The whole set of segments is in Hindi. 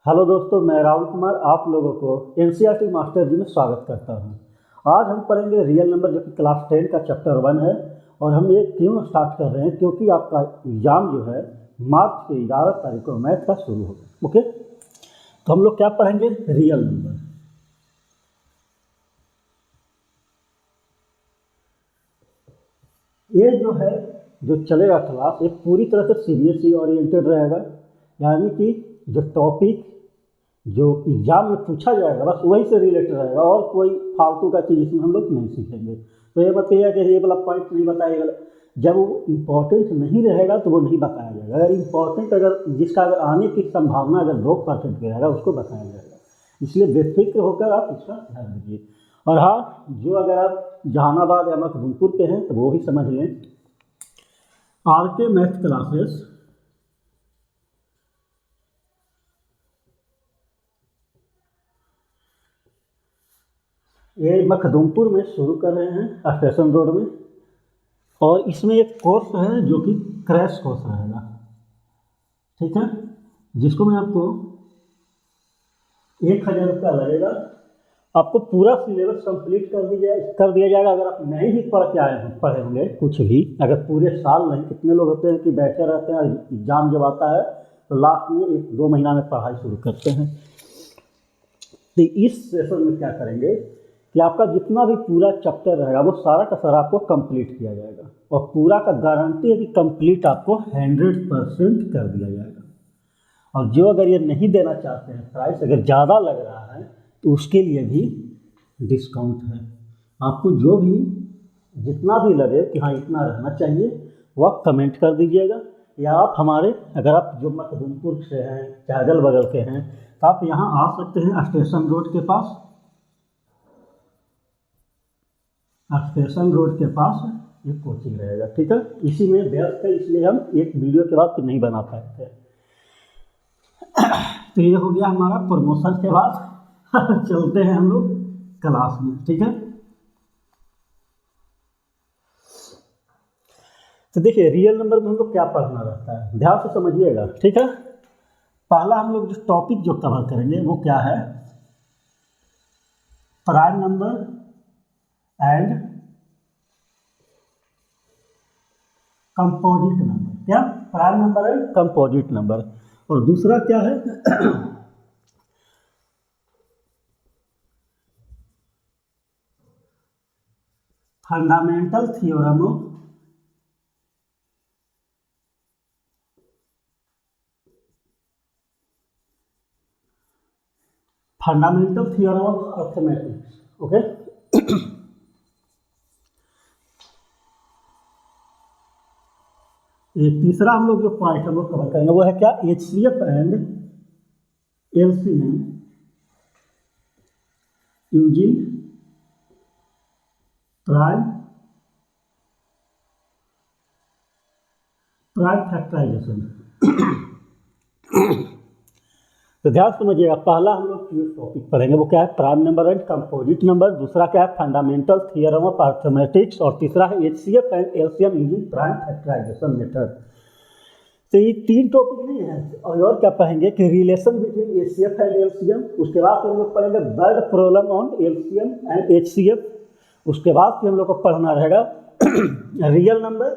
हेलो दोस्तों, मैं राहुल कुमार आप लोगों को एनसीईआरटी मास्टर जी में स्वागत करता हूं। आज हम पढ़ेंगे रियल नंबर जो कि क्लास 10 का चैप्टर 1 है। और हम ये क्यों स्टार्ट कर रहे हैं, क्योंकि आपका एग्ज़ाम जो है मार्च के 11 तारीख को मैथ का शुरू होगा। ओके, तो हम लोग क्या पढ़ेंगे? Real number. ये जो है जो चलेगा क्लास, ये पूरी तरह से सीबीएसई ओरिएंटेड रहेगा। यानी कि जो टॉपिक जो एग्जाम में पूछा जाएगा बस वही से रिलेटेड रहेगा, और कोई फालतू का चीज़ इसमें हम लोग नहीं सीखेंगे। तो ये बताइए कि ये वाला पॉइंट नहीं बताइएगा, जब वो इम्पोर्टेंट नहीं रहेगा तो वो नहीं बताया जाएगा। अगर इम्पोर्टेंट, अगर जिसका अगर आने की संभावना अगर 2% की रहेगा उसको बताया जाएगा। इसलिए बेफिक्र होकर आप इसका ध्यान दीजिए। और हाँ, जो अगर आप जहानाबाद या मखदूमपुर के हैं तो वो भी समझ लें, आर के मैथ क्लासेस ये मखदूमपुर में शुरू कर रहे हैं, स्टेशन रोड में। और इसमें एक कोर्स है जो कि क्रैश कोर्स रहेगा, ठीक है, जिसको मैं आपको 1000 रुपया लगेगा। आपको पूरा सिलेबस कंप्लीट कर दिया जाएगा। अगर आप नहीं भी पढ़ के पढ़े होंगे कुछ भी, अगर पूरे साल नहीं, कितने लोग होते हैं कि बैठे रहते हैं और एग्जाम जब आता है तो लास्ट में 1-2 महीना में पढ़ाई शुरू करते हैं। तो इस सेशन में क्या करेंगे कि आपका जितना भी पूरा चैप्टर रहेगा वो सारा का सारा आपको कंप्लीट किया जाएगा, और पूरा का गारंटी है कि कंप्लीट आपको 100% कर दिया जाएगा। और जो अगर ये नहीं देना चाहते हैं, प्राइस अगर ज़्यादा लग रहा है तो उसके लिए भी डिस्काउंट है। आपको जो भी जितना भी लगे कि हाँ इतना रहना चाहिए वो आप कमेंट कर दीजिएगा, या आप हमारे, अगर आप जो मखदूमपुर से हैं चाहे अगल बगल के हैं तो आप यहाँ आ सकते हैं स्टेशन रोड के पास। स्टेशन रोड के पास ये कोचिंग रहेगा, ठीक है। इसी में व्यस्त है, इसलिए हम एक वीडियो के बाद फिर नहीं बना पाए थे। तो ये हो गया हमारा प्रमोशन के बाद। चलते हैं हम लोग क्लास में, ठीक है। तो देखिए, रियल नंबर में हम लोग क्या पढ़ना रहता है, ध्यान से समझिएगा, ठीक है। पहला हम लोग जो टॉपिक जो कवर करेंगे वो क्या है? Prime number and composite number. क्या? Prime number and composite number. और दूसरा क्या है? Fundamental theorem of arithmetics. Okay, ये तीसरा हम लोग जो पॉइंट हम लोग कवर करेंगे वो है क्या? HCF and LCM using prime factorization. तो ध्यान समझिएगा, पहला हम लोग जो टॉपिक पढ़ेंगे वो क्या है? Prime number and composite number. दूसरा क्या है? Fundamental theorem of arithmetics. और तीसरा है HCF and LCM using prime factorization method. तो ये 3 टॉपिक नहीं है। और क्या पढ़ेंगे कि relation between HCF and LCM। उसके बाद हम लोग पढ़ेंगे word problem on LCM and HCF। उसके बाद फिर हम लोग को पढ़ना रहेगा रियल नंबर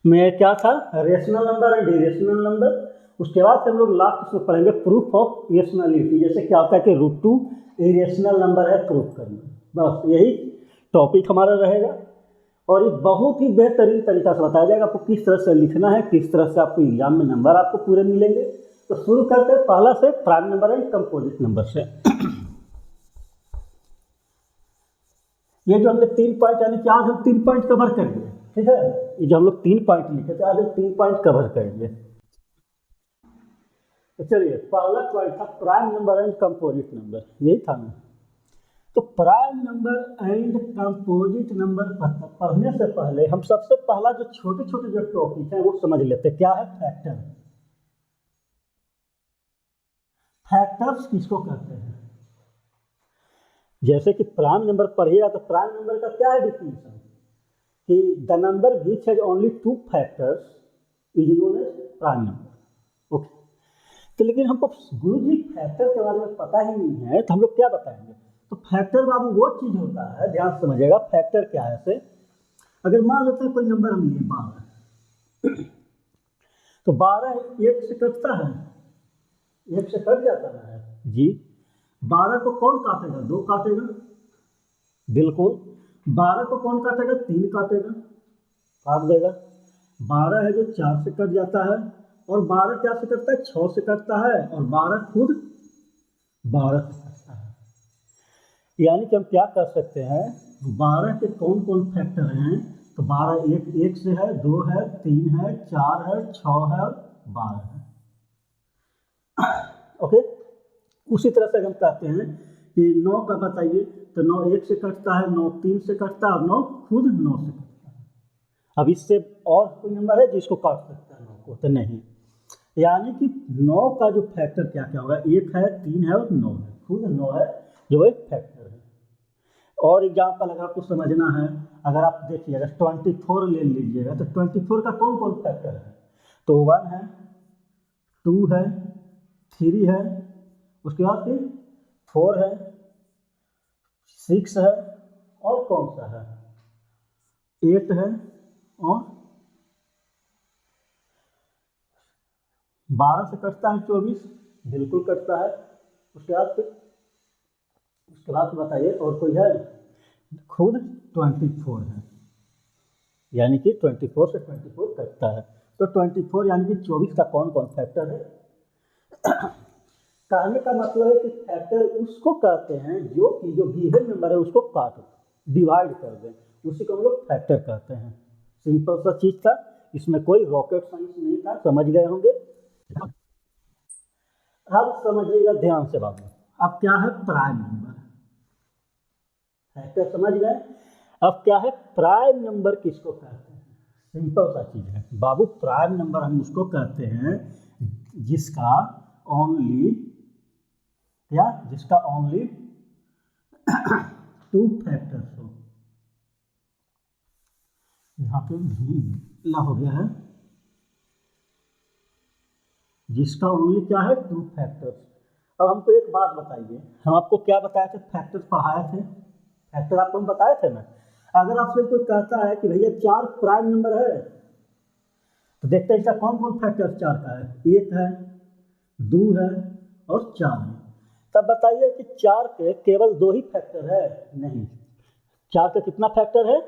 में क्या था? Rational number and irrational number. उसके बाद हम लोग लास्ट में पढ़ेंगे प्रूफ ऑफ रेशनलिटी, जैसे क्या होता है कि √2 इरेशनल नंबर है, प्रूफ करना। बस यही टॉपिक हमारा रहेगा, और ये बहुत ही बेहतरीन तरीका से बताया जाएगा आपको किस तरह से लिखना है, किस तरह से आपको एग्जाम में नंबर आपको पूरे मिलेंगे। तो शुरू करते हैं पहला से, prime number and composite number से। ये जो हमने 3 पॉइंट, यानी कि आज हम 3 पॉइंट कवर करेंगे, ठीक है। ये जो हम लोग 3 पॉइंट लिखे थे, आज हम 3 पॉइंट कवर करेंगे। तो चलिए, पहला पॉइंट था prime number and composite number, यही था ना। तो prime number and composite number पढ़ने से पहले हम सबसे पहला जो छोटे छोटे जो टॉपिक है वो समझ लेते हैं। क्या है? फैक्टर। फैक्टर्स किसको कहते हैं? जैसे कि प्राइम नंबर पढ़िएगा तो प्राइम नंबर का क्या है डिफिनेशन? कि the number which has only 2 factors is known as prime number. Okay, तो लेकिन हमको गुरु जी फैक्टर के बारे में पता ही नहीं है, तो हम लोग क्या बताएंगे। तो फैक्टर बाबू वो चीज़ होता है, ध्यान से समझिएगा, फैक्टर क्या है। ऐसे अगर मान लेते हैं कोई नंबर हम लिए 12, तो 12 एक से कटता है, एक से कट जाता है जी। 12 को कौन काटेगा, 2 काटेगा, बिल्कुल। 12 को कौन काटेगा, 3 काटेगा, काट देगा। 12 है जो 4 से कट जाता है, और 12 क्या से कटता है, 6 से कटता है, और 12 खुद 12 से कटता है। यानी कि हम क्या कर सकते हैं, 12 के कौन कौन फैक्टर हैं, तो 12 एक से है, 2 है, 3 है, 4 है, 6 है और 12 है। ओके, उसी तरह से हम कहते हैं कि 9 का बताइए, तो 9 एक से कटता है, 9 3 से कटता है, और 9 खुद 9 से कटता है। अब इससे और कोई नंबर है जिसको काट सकता है 9 को, तो नहीं। यानी कि 9 का जो फैक्टर क्या क्या होगा, 1 है, 3 है और 9 है, खुद 9 है जो एक फैक्टर है। और एग्जाम्पल अगर आपको समझना है, अगर आप देखिएगा 24 ले लीजिएगा, तो 24 का कौन कौन फैक्टर है, तो 1 है, 2 है, 3 है, उसके बाद फिर 4 है, 6 है, और कौन सा है, 8 है, और 12 से कटता है 24, बिल्कुल कटता है। उसके बाद बताइए और कोई है, खुद 24 है, यानी कि 24 से 24 कटता है। तो 24 यानी कि 24 का कौन कौन फैक्टर है। कहने का मतलब है कि फैक्टर उसको कहते हैं जो कि जो गिवन नंबर है उसको काट डिवाइड कर दें, उसी को हम लोग फैक्टर कहते हैं। सिंपल सा चीज था, इसमें कोई रॉकेट साइंस नहीं था, समझ गए होंगे। अब समझिएगा ध्यान से बाबू, अब क्या है प्राइम नंबर, फैक्टर समझ गए। अब क्या है प्राइम नंबर, किसको कहते हैं, सिंपल सा चीज है बाबू। प्राइम नंबर हम उसको कहते हैं जिसका ओनली क्या, जिसका ओनली 2 फैक्टर्स हो। यहाँ पे ला हो गया है, जिसका ओनली क्या है 2 फैक्टर्स। अब हमको एक बात बताइए, हम आपको क्या बताए थे, फैक्टर्स पढ़ाए थे, फैक्टर आपको हम बताए थे ना। अगर आपसे कोई कहता है कि भैया 4 प्राइम नंबर है, तो देखते हैं इसका कौन कौन फैक्टर 4 का है, 1 है, 2 है और 4 है। तब बताइए कि 4 के केवल 2 ही फैक्टर है, नहीं, 4 का कितना फैक्टर है,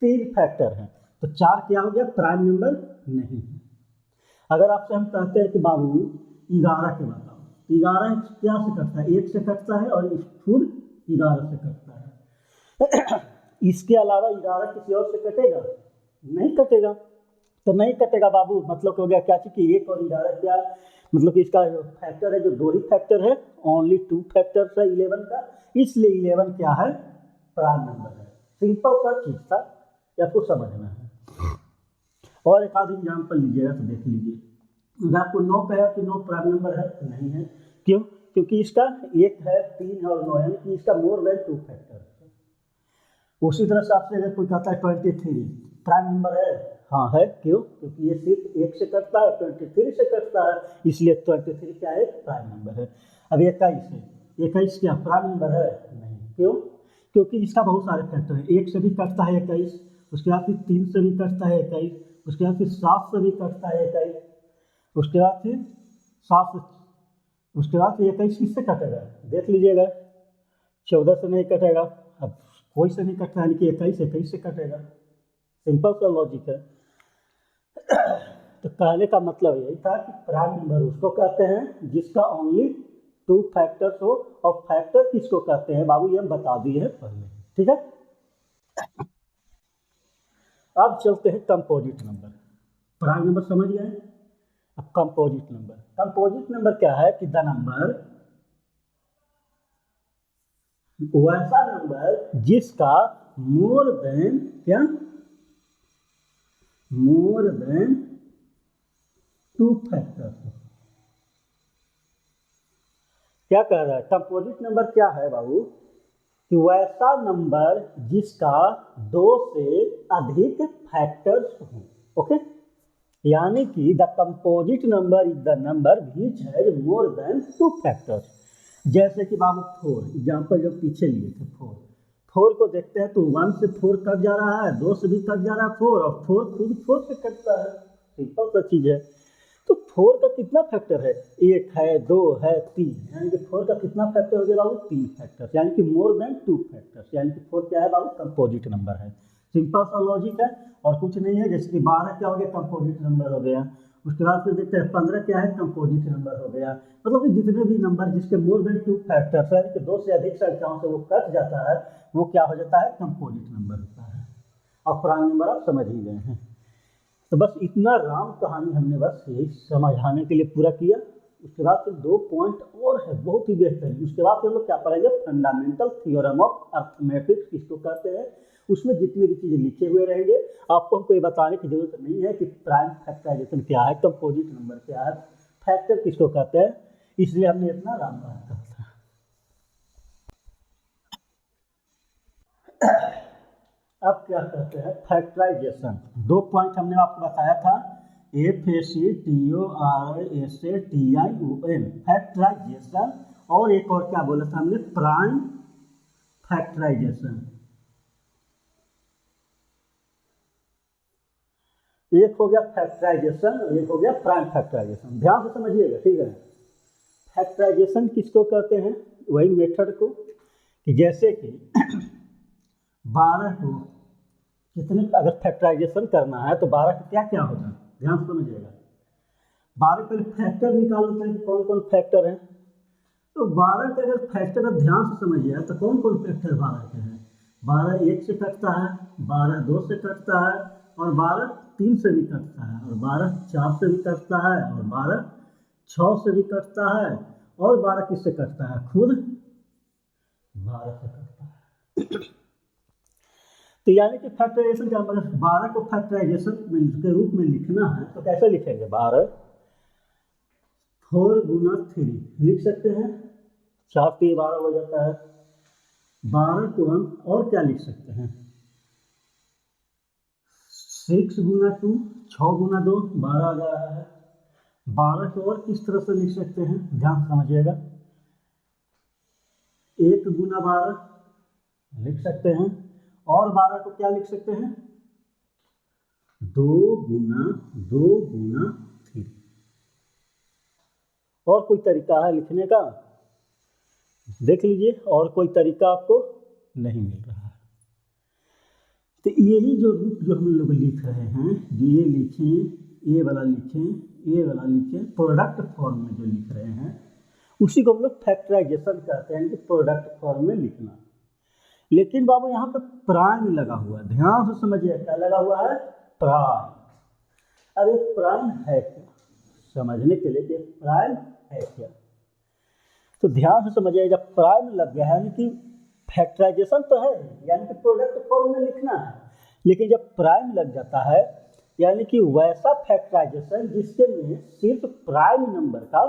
3 फैक्टर है। तो 4 क्या हो गया, प्राइम नंबर नहीं। अगर आपसे हम कहते हैं कि बाबू 11 के बताओ, 11 क्या से कटता है, 1 से कटता है, और खुद 11 से कटता है। इसके अलावा 11 किसी और से कटेगा, नहीं कटेगा। तो नहीं कटेगा बाबू, मतलब हो गया क्या चीज कि 1 और 11 क्या, मतलब कि इसका फैक्टर है जो 2 ही फैक्टर है, ओनली 2 फैक्टर्स है 11 का, इसलिए 11 क्या है, प्राइम नंबर है। सिंपल सा चीज था, आपको समझना है। और एक आध एग्जाम्पल लीजिएगा तो देख लीजिए, अगर आपको 9 कहा कि 9 प्राइम नंबर है, तो नहीं है, क्यों, क्योंकि इसका 1 है, 3 है और 9, यानी कि इसका मोर देन 2 फैक्टर है। उसी तरह से आपसे अगर कोई कहता है 23 प्राइम नंबर है, हाँ है, क्यों, क्योंकि ये सिर्फ 1 से कटता है, 23 से कटता है, इसलिए 23 क्या है, प्राइम नंबर है। अब 21 है, 21 क्या प्राइम नंबर है, नहीं, क्यों, क्योंकि इसका बहुत सारे फैक्टर है, 1 से भी कटता है 21, उसके बाद फिर 3 से भी कटता है 21, उसके बाद फिर 7 से भी कटता है 21, उसके बाद फिर 7 उसके बाद फिर 21 किससे कटेगा, देख लीजिएगा, 14 से नहीं कटेगा, अब कोई से नहीं कटता, यानी कि 21 से कटेगा। सिंपल सा लॉजिक है। तो कहने का मतलब यही था कि प्राइम नंबर उसको कहते हैं जिसका ओनली 2 फैक्टर्स हो, और फैक्टर किसको कहते हैं बाबू, ये हम बता दिए हैं पहले, ठीक है। अब चलते हैं कंपोजिट नंबर। प्राइम नंबर समझ गए, अब कंपोजिट नंबर। कंपोजिट नंबर क्या है कि द नंबर, वैसा नंबर जिसका मोर देन क्या, मोर देन 2 फैक्टर। क्या कह रहा है, कंपोजिट नंबर क्या है बाबू, कि वैसा नंबर जिसका 2 से अधिक फैक्टर्स हो। ओके, यानी कि the composite number is the number which has more than 2 factors. जैसे कि बाबू 4 एग्जाम्पल जो पीछे लिए थे, 4 को देखते हैं तो 1 से 4 कट जा रहा है, 2 से भी कट जा रहा है 4, और 4 खुद 4 से कटता है। सिंपल सा चीज़ है। तो 4 का कितना फैक्टर है? 1 है, 2 है, 3, यानी कि 4 का कितना फैक्टर हो गया बाबू? 3 फैक्टर्स, यानी कि मोर देन 2 फैक्टर्स, यानी कि 4 क्या है बाबू? कंपोजिट नंबर है। सिंपल सा लॉजिक है और कुछ नहीं है। जैसे कि 12 क्या हो गया? कंपोजिट नंबर हो गया। उसके बाद फिर देखते हैं 15 क्या है? कंपोजिट नंबर हो गया। मतलब कि जितने भी नंबर जिसके मोर देन 2 फैक्टर्स है कि 2 से अधिक संख्याओं से वो कट जाता है, वो क्या हो जाता है? कंपोजिट नंबर होता है। और प्राइम नंबर आप समझ ही गए हैं। तो बस इतना राम कहानी हमने बस यही समझाने के लिए पूरा किया। उसके बाद फिर 2 पॉइंट और है बहुत ही बेहतरीन। उसके बाद हम लोग क्या पढ़ेंगे? फंडामेंटल थ्योरम ऑफ अर्थमेटिक्स किसको कहते हैं। उसमें जितनी भी चीज़ें लिखे हुए रहेंगे, आपको हमको ये बताने की जरूरत नहीं है कि प्राइम फैक्टराइजेशन क्या है, कंपोजिट नंबर क्या है, फैक्टर किसको कहते हैं। इसलिए हमने इतना राम कहा था। अब क्या कहते हैं? फैक्टराइजेशन। 2 पॉइंट हमने आपको बताया था, FACTORISATION फैक्टराइजेशन, और एक और क्या बोला था हमने? Prime factorization. एक हो गया फैक्टराइजेशन और एक हो गया प्राइम फैक्टराइजेशन। ध्यान से समझिएगा, ठीक है। फैक्टराइजेशन किसको कहते हैं? वही मेथड को कि जैसे कि 12 को कितने अगर फैक्टराइजेशन करना है तो 12 का क्या क्या होगा? ध्यान से समझिएगा। 12 के फैक्टर निकाल लेते हैं कि कौन कौन फैक्टर हैं। तो 12 के अगर फैक्टर आप ध्यान से समझिएगा तो कौन कौन फैक्टर 12 के हैं? 12 1 से कटता है, 12 2 से कटता है, और 12 3 से भी कटता है, और 12 4 से भी कटता है, और 12 6 से भी कटता है, और 12 किससे कटता है? खुद 12 से कटता है। तो यानी कि फैक्टराइजेशन का मतलब 12 को फैक्टराइजेशन के रूप में लिखना है तो कैसे लिखेंगे? 12 4 गुना 3 लिख सकते हैं, 4 3 12 हो जाता है। 12 को हम और क्या लिख सकते हैं? 6 गुना 2 6 गुना 2 12 आ जा रहा है। 12 को और किस तरह से लिख सकते हैं? ध्यान समझिएगा। 1 गुना 12 लिख सकते हैं, और 12 को क्या लिख सकते हैं? 2 गुना 3। और कोई तरीका है लिखने का? देख लीजिए, और कोई तरीका आपको नहीं मिल रहा है। तो यही जो रूप जो हम लोग लिख रहे हैं, ये लिखें, ये वाला लिखें, ये वाला लिखें, प्रोडक्ट फॉर्म में जो लिख रहे हैं उसी को हम लोग फैक्टराइजेशन कहते हैं कि प्रोडक्ट फॉर्म में लिखना। लेकिन बाबू यहाँ पे प्राइम लगा हुआ है, ध्यान से समझिए। क्या लगा हुआ है? प्राइम। अब ये प्राइम है क्या, समझने के लिए कि प्राइम है क्या, तो ध्यान से समझिए। जब प्राइम लग गया है यानी कि फैक्टराइजेशन तो है, यानी कि प्रोडक्ट फॉर्म में लिखना है, लेकिन जब प्राइम लग जाता है यानी कि वैसा फैक्टराइजेशन जिसके में सिर्फ प्राइम नंबर का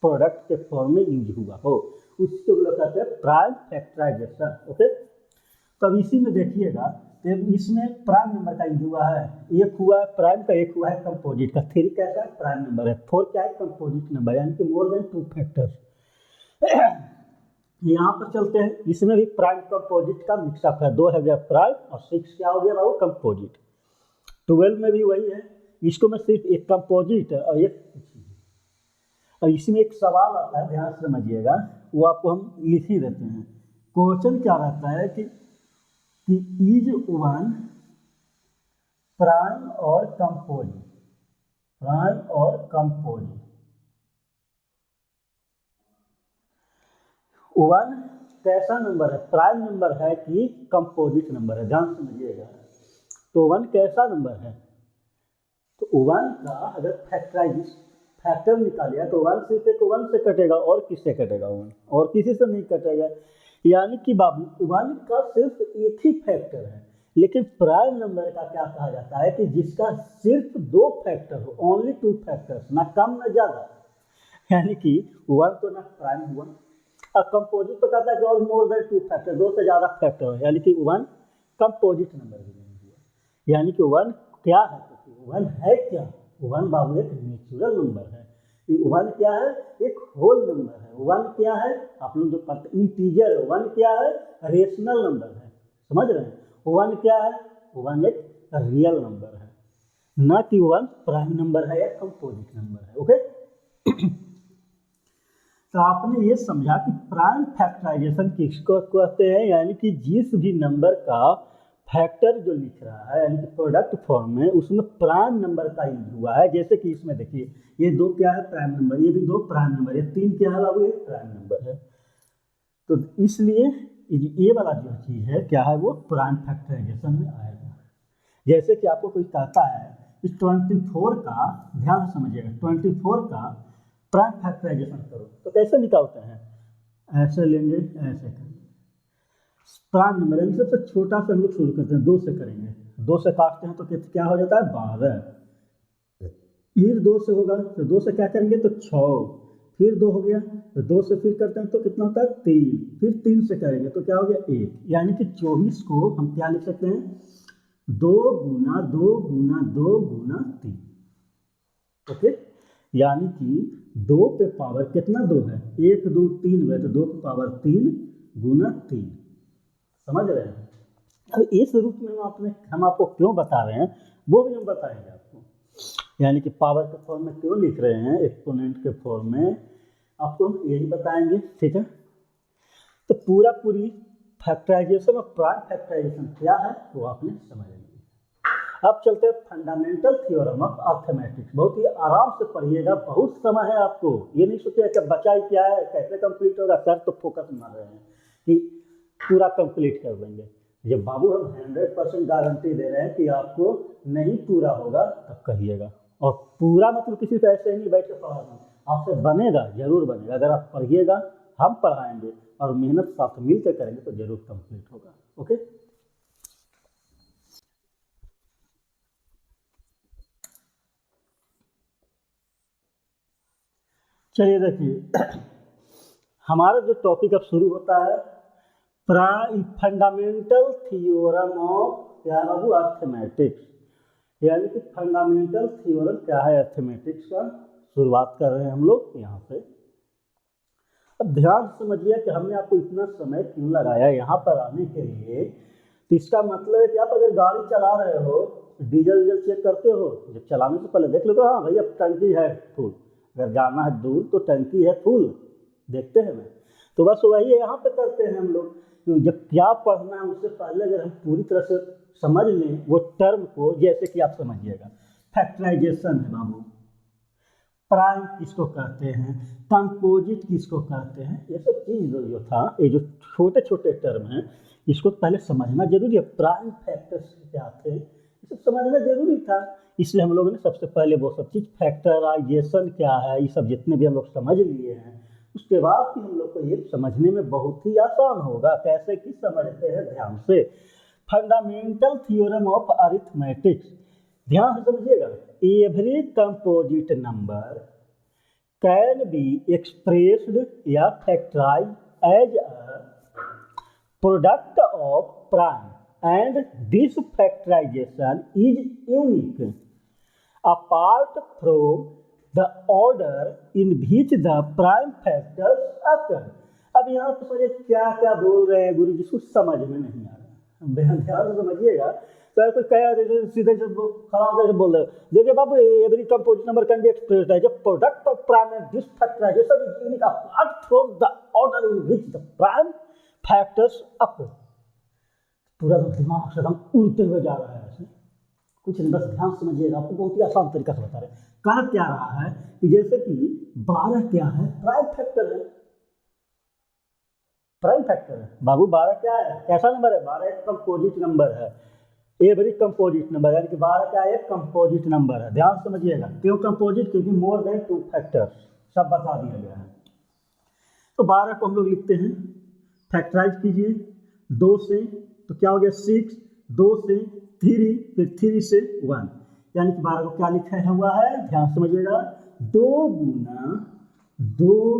प्रोडक्ट के फॉर्म में यूज हुआ हो, उसको लोग कहते हैं प्राइम फैक्टराइजेशन। ओके, तो अब इसी में देखिएगा, तो इसमें प्राइम नंबर का यूज हुआ है। एक हुआ प्राइम का, एक हुआ है कंपोजिट का। 3 कैसा है? प्राइम नंबर है। 4 क्या है? कंपोजिट नंबर, यानी कि मोर देन 2 फैक्टर्स। यहाँ पर चलते हैं, इसमें भी प्राइम कंपोजिट का मिक्सअप है। 2 है गया प्राइम और 6 क्या हो गया बाबू? कंपोजिट। 12 में भी वही है। इसको मैं सिर्फ एक कंपोजिट और एक, और इसमें एक सवाल आता है, ध्यान से समझिएगा, वो आपको हम लिख ही देते हैं। क्वेश्चन क्या रहता है कि इज 1 प्राइम और कंपोजिट, प्राइम और कंपोजिट। 1 कैसा नंबर है? प्राइम नंबर है कि कंपोजिट नंबर है? ध्यान समझिएगा। तो 1 कैसा नंबर है? तो 1 का अगर फैक्टर निकालिए तो 1 सिर्फ एक 1 से कटेगा, और किससे कटेगा? 1 और किसी से नहीं कटेगा। यानी कि बाबू 1 का सिर्फ एक ही फैक्टर है। लेकिन प्राइम नंबर का क्या कहा जाता है कि जिसका सिर्फ 2 फैक्टर हो, ओनली 2 फैक्टर्स, ना कम ना ज़्यादा। यानी कि 1 तो ना प्राइम हुआ, और कंपोजिट तो कहता है कि और मोर देन 2 फैक्टर, 2 से ज़्यादा फैक्टर हो, यानी कि 1 कंपोजिट नंबर भी नहीं हुआ। यानी कि 1 क्या है? 1 है क्या? वन बाबू एक नेचुरल नंबर है। वन क्या है? एक होल नंबर है। वन क्या है? आप लोग जो पढ़ते इंटीजर है। वन क्या है? रेशनल नंबर है। समझ रहे हैं? वन क्या है? वन एक रियल नंबर है, ना कि वन प्राइम नंबर है या कंपोजिट नंबर है। ओके तो आपने ये समझा कि प्राइम फैक्टराइजेशन किसको कहते हैं, यानी कि जिस भी नंबर का फैक्टर जो लिख रहा है यानी कि प्रोडक्ट फॉर्म में उसमें प्राइम नंबर का यूज हुआ है। जैसे कि इसमें देखिए ये दो क्या है? Prime number. ये भी दो प्राइम नंबर। ये तीन क्या है बाबू? एक प्राइम नंबर है। तो इसलिए ये वाला जो चीज़ है क्या है? वो प्राइम फैक्टराइजेशन में आएगा। जैसे कि आपको कोई कहता है कि 24 का, ध्यान से समझिएगा, 24 का प्राइम फैक्टराइजेशन करो, तो कैसे निकालते हैं? ऐसे लेंगे, ऐसे करेंगे। प्राइम नंबर यानी सबसे छोटा से हम लोग शुरू करते हैं, 2 से करेंगे। 2 से काटते हैं तो क्या हो जाता है? 12। फिर 2 से होगा तो 2 से क्या करेंगे? तो 6। फिर 2 हो गया तो 2 से फिर करते हैं तो कितना होता है? 3। फिर 3 से करेंगे तो क्या हो गया? 1। यानी कि 24 को हम क्या लिख सकते हैं? 2 गुना 2 गुना 2 गुना 3। ओके, यानी कि 2 पे पावर कितना 2 है? 1 2 3 है तो 2 पे पावर 3 गुना 3। समझ रहे हैं? अब इस रूप में हम आपको क्यों बता रहे हैं वो भी हम बताएंगे आपको, यानी कि पावर के फॉर्म में क्यों लिख रहे हैं, एक्सपोनेंट के फॉर्म में आपको हम यही बताएंगे। ठीक है, तो पूरी फैक्टराइजेशन और प्राइम फैक्टराइजेशन क्या है वो आपने समझ लिया। अब चलते हैं फंडामेंटल थ्योरम ऑफ अर्थमेटिक्स। बहुत ही आराम से पढ़िएगा, बहुत समय है आपको। ये नहीं सोचिएगा कि बचा क्या है, कैसे कंप्लीट होगा। सर तो फोकस मार रहे हैं कि पूरा कंप्लीट कर देंगे। जब बाबू हम 100% गारंटी दे रहे हैं कि आपको नहीं पूरा होगा तब कहिएगा। और पूरा मतलब किसी से ऐसे नहीं बैठ के पढ़ाना, आपसे बनेगा, जरूर बनेगा। अगर आप पढ़िएगा, हम पढ़ाएंगे और मेहनत साथ मिलकर करेंगे तो जरूर कंप्लीट होगा। ओके, चलिए देखिए हमारा जो टॉपिक अब शुरू होता है फंडामेंटल थ्योरम ऑफ क्या बाबू? अर्थमेटिक्स। यानी कि फंडामेंटल थ्योरम क्या है अर्थमेटिक्स का, शुरुआत कर रहे हैं हम लोग यहाँ से। अब ध्यान समझिए कि हमने आपको इतना समय क्यों लगाया यहाँ पर आने के लिए। तो इसका मतलब है कि आप अगर गाड़ी चला रहे हो, डीजल चेक करते हो, जब चलाने से पहले देख लो तो हाँ भैया टंकी है फुल। अगर जाना है दूर तो टंकी है फुल, देखते हैं ना। तो बस वही यहाँ पे करते हैं हम लोग। तो जब क्या पढ़ना है उससे पहले अगर हम पूरी तरह से समझ लें वो टर्म को, जैसे कि आप समझिएगा फैक्टराइजेशन है बाबू, प्राइम किसको कहते हैं, कंपोजिट किसको कहते हैं, ये सब चीज़ जो था, ये जो छोटे छोटे टर्म हैं इसको पहले समझना जरूरी है। प्राइम फैक्टर्स क्या थे ये सब समझना जरूरी था। इसलिए हम लोगों ने सबसे पहले वो सब चीज़, फैक्टराइजेशन क्या है, ये सब जितने भी हम लोग समझ लिए हैं, उसके बाद भी हम लोग को ये समझने में बहुत ही आसान होगा। कैसे कि समझते हैं ध्यान से। फंडामेंटल थ्योरम ऑफ अरिथमेटिक्स, ध्यान से समझिएगा। Every composite number can be expressed या factorized as a product of prime and this factorization is unique apart from the order in which the prime factors occur. अब यहाँ पर समझिए क्या क्या बोल रहे हैं गुरु जी, कुछ समझ में नहीं आ रहा। ध्यान से समझिएगा। तो कोई कह सीधे से खड़ा होकर बोल रहे, देखिए बाबू every composite number can be expressed as a product of prime and this factorization is unique apart from the order in which the prime factors occur. पूरा दिमाग से एकदम उड़ते हुए जा रहा है ऐसे, कुछ नहीं, बस ध्यान समझिएगा। आपको बहुत ही आसान तरीका से बता रहे हैं। कहा क्या रहा है कि जैसे कि 12 क्या है? प्राइम फैक्टर है। प्राइम फैक्टर है बाबू। 12 क्या है? कैसा नंबर है? 12 एक कंपोजिट नंबर है। एवरी कंपोजिट नंबर यानी कि 12 क्या है? एक कंपोजिट नंबर है। ध्यान समझिएगा। क्यों कंपोजिट? क्योंकि मोर देन 2 फैक्टर्स, सब बता दिया गया है। तो 12 को हम लोग लिखते हैं, फैक्टराइज कीजिए 2 से तो क्या हो गया? 6, 2 से 3, फिर 3 से 1, यानी कि 12 को क्या लिखा हुआ है? ध्यान समझिएगा, 2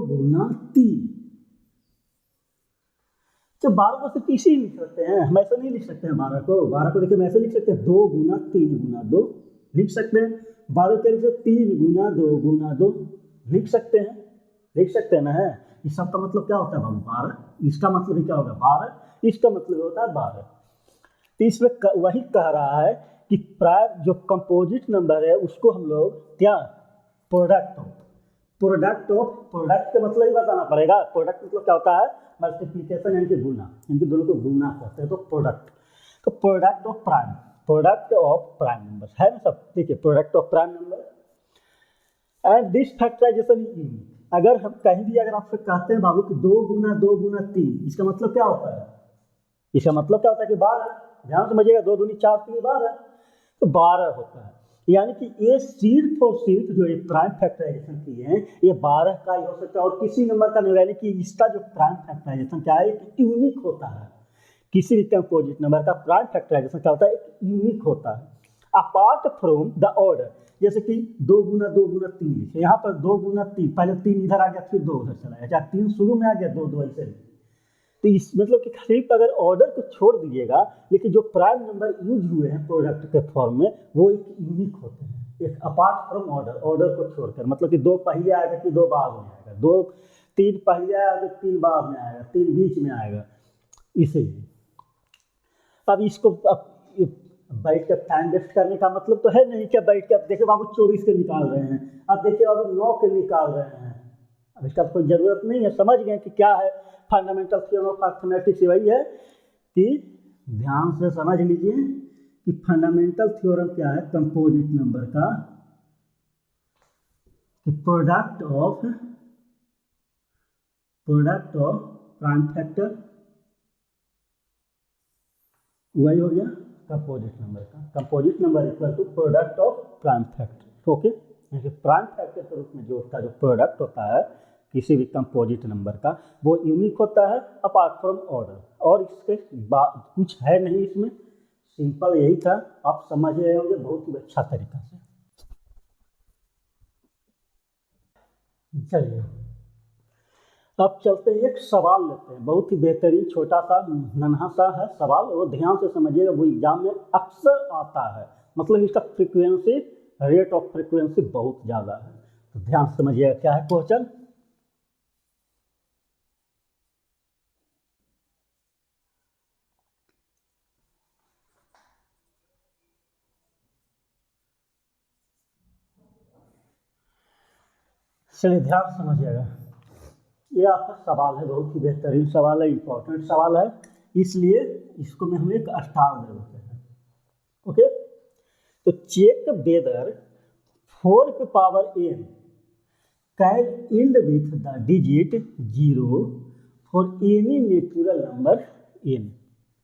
गुना 3। जब 12 को सिर्फ इसी लिख सकते हैं, हम ऐसा नहीं लिख सकते हैं 12 को। 12 को देखिए हम ऐसे लिख सकते हैं 2 गुना 3 गुना 2, लिख सकते हैं। 12 के नीचे 3 गुना 2 गुना 2 लिख सकते हैं, लिख सकते हैं ना है। इस सब का मतलब क्या होता है बाबू 12, इसका मतलब ही क्या होगा 12, इसका मतलब होता है 12। तो इसमें वही कह रहा है कि प्राइम जो कंपोजिट नंबर है उसको हम लोग क्या प्रोडक्ट का मतलब ही बताना पड़ेगा। प्रोडक्ट मतलब क्या होता है मल्टीप्लिकेशन यानी कि गुना, इनके दोनों को गुना करते हैं तो प्रोडक्ट। तो प्रोडक्ट ऑफ प्राइम नंबर है ना सब, ठीक है। Product of prime number and this factorization is unique. अगर हम कहीं भी अगर आपसे कहते हैं बाबू कि 2 गुना 2 गुना 3, इसका मतलब क्या होता है, इसका मतलब क्या होता है कि 12। ध्यान समझिएगा, 2 दूनी 4 3 12, तो 12 होता है। यानी कि ये सिर्फ और सिर्फ जो ये प्राइम फैक्टराइजेशन किए हैं ये 12 का ही हो सकता है और किसी नंबर का नहीं। यानी कि इसका जो प्राइम फैक्टराइजेशन क्या है यूनिक होता है। किसी भी कंपोजिट नंबर का प्राइम फैक्टराइजेशन क्या होता है यूनिक होता है अपार्ट फ्रॉम द ऑर्डर। जैसे कि 2 गुना 2 गुना 3 लिखे, यहाँ पर 2 गुना 3, पहले 3 इधर आ गया फिर 2 उधर चला गया, चाहे 3 शुरू में आ गया 2 2 ऐसे। तो इस मतलब कि सिर्फ अगर ऑर्डर को छोड़ दीजिएगा, लेकिन जो प्राइम नंबर यूज हुए हैं प्रोडक्ट के फॉर्म में वो एक यूनिक होते हैं, एक अपार्ट फ्रॉम ऑर्डर को छोड़कर। मतलब कि 2 पहले आएगा कि 2 बाद में आएगा, 2 3 पहले आएगा कि 3 बाद में आएगा, 3 बीच में आएगा, इसीलिए। अब इसको अब बैठ कर टाइम वेस्ट करने का मतलब तो है नहीं कि बैठ के अब देखिए बाबू 24 के निकाल रहे हैं, अब देखिए बाबू 9 के निकाल रहे हैं। अब इसका कोई ज़रूरत नहीं है, समझ गए कि क्या है फंडामेंटल थ्योरम ऑफ अर्थमेटिक्स। वही है कि ध्यान से समझ लीजिए कि फंडामेंटल थ्योरम क्या है कंपोजिट नंबर का, कि प्रोडक्ट ऑफ प्राइम फैक्टर, वही हो गया कंपोजिट नंबर का। Composite number equal to product of prime factor. Okay, prime factor के रूप में जो उसका जो प्रोडक्ट होता है किसी भी कंपोजिट नंबर का वो यूनिक होता है अपार्ट फ्रॉम ऑर्डर। और इसके कुछ है नहीं इसमें, सिंपल यही था, आप समझ रहे होंगे बहुत ही अच्छा तरीका से। चलिए अब चलते हैं, एक सवाल लेते हैं, बहुत ही बेहतरीन छोटा सा नन्हा सा है सवाल, वो ध्यान से समझिएगा, वो एग्जाम में अक्सर आता है। मतलब इसका फ्रीक्वेंसी, रेट ऑफ फ्रीक्वेंसी बहुत ज़्यादा है, तो ध्यान से समझिएगा क्या है क्वेश्चन। चलिए ध्यान से समझिएगा, ये आपका सवाल है, बहुत ही बेहतरीन सवाल है, इंपॉर्टेंट सवाल है, इसलिए इसको में हम एक स्टार दे देते हैं। ओके, तो check whether 4n can end with the digit 0 for any natural number n।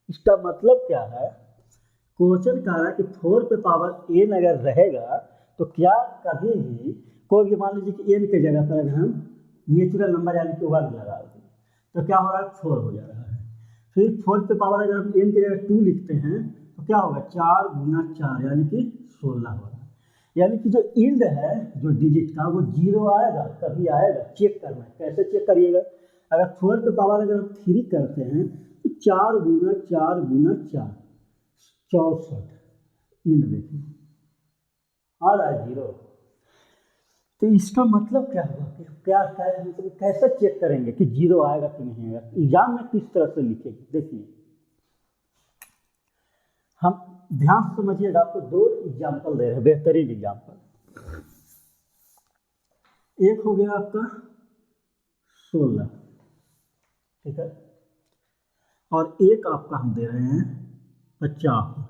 इसका मतलब क्या है, क्वेश्चन कह रहा है कि 4n अगर रहेगा तो क्या कभी भी कोई भी मान लीजिए कि n के जगह पर अगर हम नेचुरल नंबर यानी कि 1 लगा दें तो क्या हो रहा है 4 हो जा रहा है। फिर 4 अगर हम n के जगह 2 लिखते हैं तो क्या होगा 4 गुना 4 यानी कि 16 हो रहा है। यानी कि जो इंड है जो डिजिट का वो 0 आएगा, कभी आएगा, चेक करना है। कैसे चेक करिएगा, अगर 4 अगर हम 3 करते हैं तो 4 गुना 4 गुना 4 64, इंड देखिए आ रहा है 0। तो इसका मतलब क्या हुआ कि क्या मतलब कैसे चेक करेंगे कि 0 आएगा कि नहीं आएगा, एग्जाम में किस तरह से लिखेंगे। देखिए हम ध्यान से समझिएगा, आपको 2 एग्जाम्पल दे रहे हैं, बेहतरीन एग्जाम्पल। एक हो गया आपका 16, ठीक है, और एक आपका हम दे रहे हैं 50।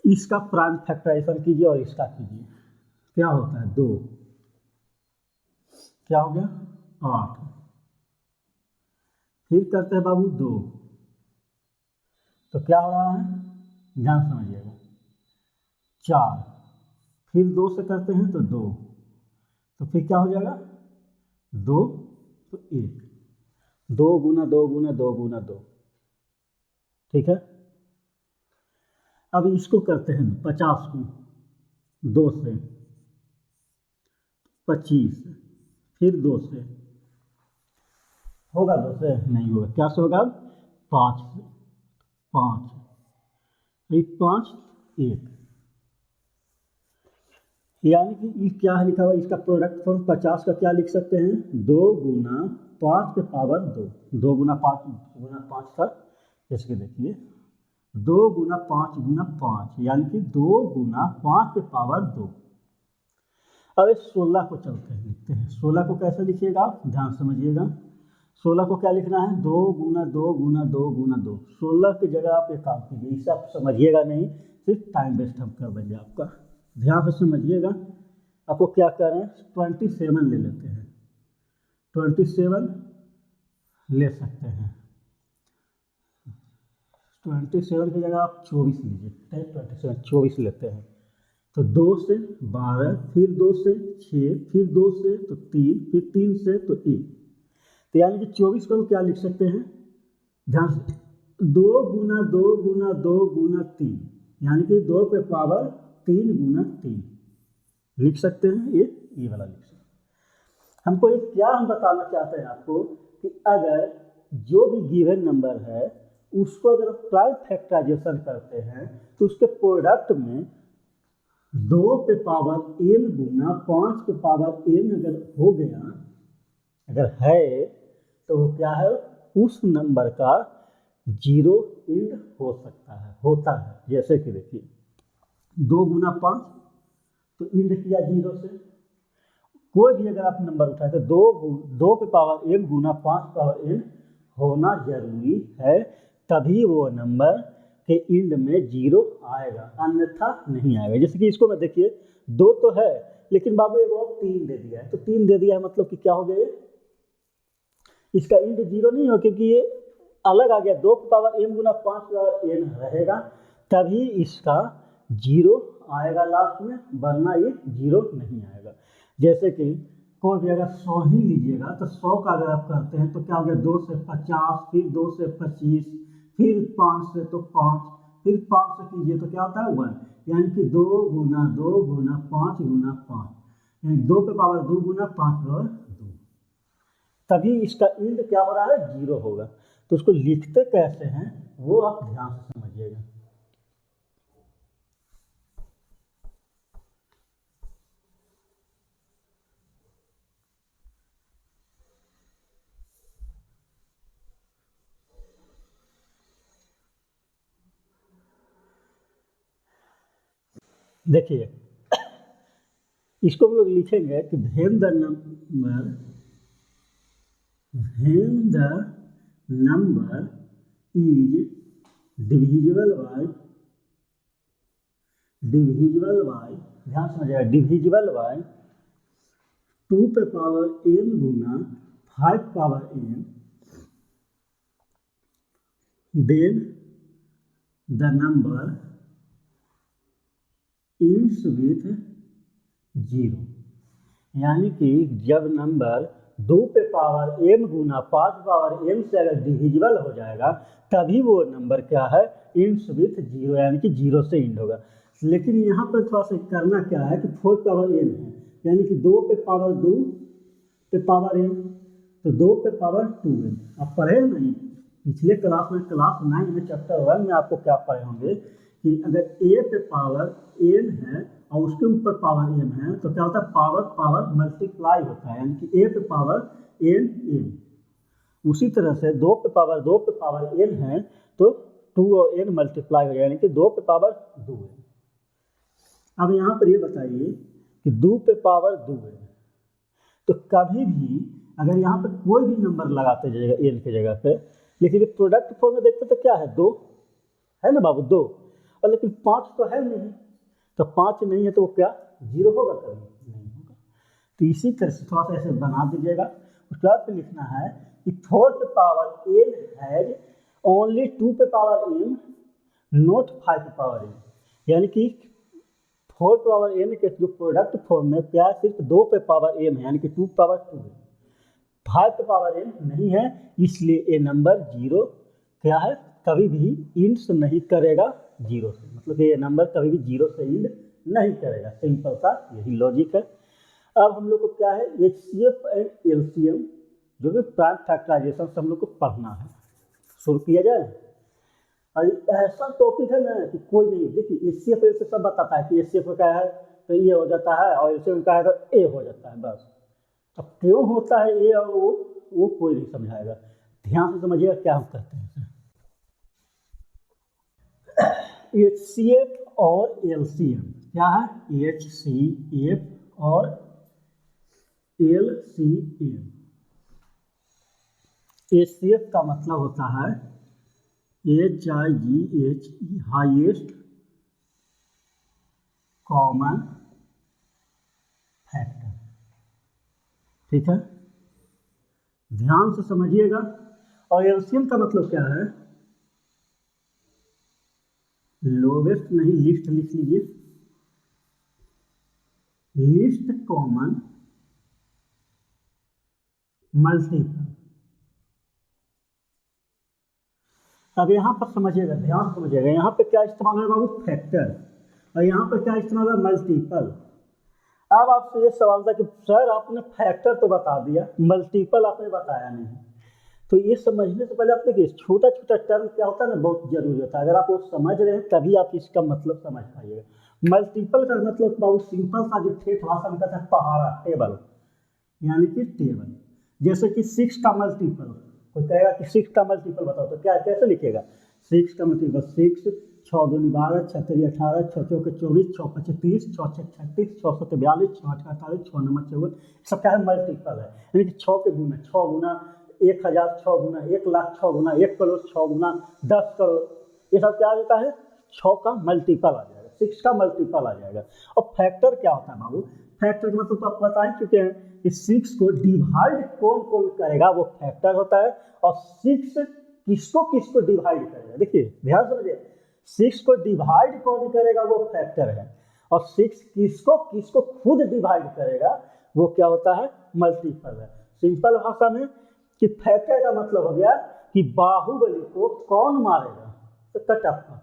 इसका प्राइम फैक्टराइजेशन कीजिए और इसका कीजिए, क्या होता है 2, क्या हो गया 8, फिर करते हैं बाबू 2, तो क्या हो रहा है ध्यान समझिएगा 4, फिर 2 से करते हैं तो 2, तो फिर क्या हो जाएगा 2 तो 1, 2 गुना 2 गुना 2 गुना 2, ठीक है। अब इसको करते हैं 50 को 2 से, 25, फिर 2 से, होगा 2 से नहीं होगा, क्या से होगा 5 से, 5, एक 5 1, यानी कि ये क्या है लिखा हुआ, इसका प्रोडक्ट फॉर्म 50 का क्या लिख सकते हैं, 2 गुना 5 के पावर 2, 2 गुना 5 था, जैसे कि देखिए 2 गुना 5 गुना 5, यानी कि 2 गुना 5 के पावर 2। अब इस 16 को चलते हैं लिखते हैं, 16 को कैसे लिखिएगा आप ध्यान समझिएगा। 16 को क्या लिखना है, 2 गुना 2 गुना 2 गुना 2। 16 की जगह आप एक काम कीजिए, इसे आप समझिएगा नहीं, सिर्फ टाइम वेस्ट हम कर देंगे आपका, ध्यान से समझिएगा। आपको क्या कर रहे हैं, 27 ले लेते हैं, 27 ले सकते हैं, 27 की जगह आप 24 लीजिए, 27 24 लेते हैं, तो 2 से 12, फिर 2 से 6, फिर 2 से तो 3, फिर 3 से तो 1, तो यानी कि 24 को हम क्या लिख सकते हैं, ध्यान से, 2 गुना 2 गुना 2 गुना 3, यानी कि 2 पे पावर 3 गुना 3 लिख सकते हैं, ये वाला लिख सकते हैं। हमको ये क्या हम बताना चाहते हैं आपको कि अगर जो भी गिवन नंबर है उसको अगर प्राइम फैक्टराइजेशन करते हैं तो उसके प्रोडक्ट में 2 पे पावर n गुना 5 पे पावर n अगर हो गया, अगर है तो वो क्या है, उस नंबर का 0 इंड हो सकता है, होता है। जैसे कि देखिए 2 गुना 5 तो इंड किया 0 से, कोई भी अगर आप नंबर उठाए तो 2 पे पावर n गुना 5 पावर n होना जरूरी है, तभी वो नंबर के इंड में 0 आएगा, अन्यथा नहीं आएगा। जैसे कि इसको मैं देखिए 2 तो है लेकिन बाबू एक और 3 दे दिया है, तो 3 दे दिया है मतलब कि क्या हो गया, इसका इंड 0 नहीं हो, क्योंकि ये अलग आ गया, 2 पे पावर m गुना 5 पावर n रहेगा तभी इसका 0 आएगा लास्ट में, वरना ये 0 नहीं आएगा। जैसे कि कोई भी अगर 100 ही लीजिएगा तो 100 का अगर आप करते हैं तो क्या हो गया, 2 से 50, फिर 2 से 25, फिर 5 से तो 5, फिर 5 से कीजिए तो क्या होता है 1, यानी कि 2 गुना 2 गुना 5 गुना 5, यानी 2 पे पावर 2 गुना 5 पावर 2, तभी इसका इंड क्या हो रहा है, 0 होगा। तो उसको लिखते कैसे हैं वो आप ध्यान से समझिएगा। देखिए इसको हम लोग लिखेंगे कि when the number is divisible by, ध्यान समझिएगा, डिविजिबल बाय 2 पे power n Guna 5 power n, then the number ends with 0, यानी कि जब नंबर 2 पे पावर m गुना 5 पावर m से अगर डिविजिबल हो जाएगा तभी वो नंबर क्या है, इंड्स विथ 0, यानी कि 0 से इंड होगा। लेकिन यहाँ पर थोड़ा सा करना क्या है कि 4 पावर n है, यानी कि 2 पे पावर 2 पे पावर n, तो 2 पे पावर 2n। आप पढ़े नहीं पिछले क्लास में, क्लास 9 में चैप्टर 1 में आपको क्या पढ़े होंगे कि अगर a पे पावर n है और उसके ऊपर पावर m है तो क्या होता है, पावर पावर मल्टीप्लाई होता है, यानी कि a पे पावर n n। उसी तरह से 2 पे पावर n है तो 2 और n मल्टीप्लाई हो जाए, यानी कि 2 पे पावर 2n। अब यहाँ पर ये बताइए कि 2 पे पावर 2n, तो कभी भी अगर यहाँ पे कोई भी नंबर लगाते जाइएगा n की जगह पे, लेकिन प्रोडक्ट फॉर्म में देखते तो क्या है, 2 है ना बाबू, 2, और लेकिन 5 तो है नहीं, तो 5 नहीं है तो वो क्या 0 होगा, कभी नहीं होगा। तो इसी तरह से थोड़ा सा ऐसे बना दीजिएगा। उसके बाद फिर लिखना है कि 4 पे पावर n हैज ओनली 2 पे पावर m नॉट 5 पे पावर n, यानी कि 4 पे पावर n के जो प्रोडक्ट फॉर्म में क्या सिर्फ 2 पे पावर m है, यानी कि 2 पावर 2 है, 5 पे पावर n नहीं है, इसलिए ये नंबर 0 क्या है, कभी भी इंड्स नहीं करेगा 0 से, मतलब ये नंबर कभी भी 0 से इंड नहीं करेगा। सिंपल सा यही लॉजिक है। अब हम लोग को क्या है, HCF एंड LCM जो कि प्राइम फैक्टराइजेशन से हम लोग को पढ़ना है। शुरू किया जाए। और ऐसा टॉपिक है ना कि कोई नहीं, देखिए एचसीएफ से सब बताता है कि एचसीएफ का है तो ये हो जाता है और एलसीएम का है तो ए हो जाता है बस। अब क्यों होता है ए और वो कोई नहीं समझाएगा। ध्यान से समझिएगा क्या हम कहते हैं। एचसीएफ और एलसीएम क्या है, एचसीएफ और एलसीएम। एचसीएफ का मतलब होता है HIGHT हाईएस्ट कॉमन फैक्टर, ठीक है, ध्यान से समझिएगा। और एलसीएम का मतलब क्या है, लोवेस्ट नहीं लिस्ट लिख लीजिए, लिस्ट कॉमन मल्टीपल। अब यहाँ पर समझिएगा, ध्यान समझिएगा, यहाँ पे क्या इस्तेमाल है बाबू, फैक्टर, और यहाँ पर क्या इस्तेमाल है, मल्टीपल। अब आपसे ये सवाल था कि सर आपने फैक्टर तो बता दिया, मल्टीपल आपने बताया नहीं। तो ये समझने से पहले आप देखिए छोटा छोटा टर्म क्या होता है ना, बहुत जरूरी होता है। अगर आप वो समझ रहे हैं तभी आप इसका मतलब समझ पाइएगा। मल्टीपल का मतलब बहुत सिंपल सा, जो ठेठ भाषा में कहता है पहाड़ा, टेबल, यानी कि टेबल। जैसे कि 6 का मल्टीपल, कोई कहेगा कि 6 का मल्टीपल बताओ, तो क्या कैसे लिखेगा, 6 का मल्टीपल 6, 6 दूनी 12, 6 3 18, 6 चौके 24, 6 5 30, 6 6 36, 6 7 42, 6 8 48, 6 9 54, सब क्या है, मल्टीपल है। यानी कि 6 के गुना, 6 गुना 1000, 6 गुना 1 लाख, 6 गुना 1 करोड़, 6 गुना 10 करोड़, ये सब क्या आ जाता है, 6 का मल्टीपल आ जाएगा, 6 का मल्टीपल आ जाएगा। और फैक्टर क्या होता है बाबू, फैक्टर का मतलब तो आप बता ही चुके हैं कि 6 को डिवाइड कौन कौन करेगा वो फैक्टर होता है, और 6 किसको किसको डिवाइड करेगा। देखिए ध्यान समझिए, 6 को डिवाइड कौन करेगा वो फैक्टर है, और 6 किसको किसको खुद डिवाइड करेगा वो क्या होता है, मल्टीपल है। सिंपल भाषा में कि फैक्टर का मतलब हो गया कि बाहुबली को कौन मारेगा, तो कटप्पा।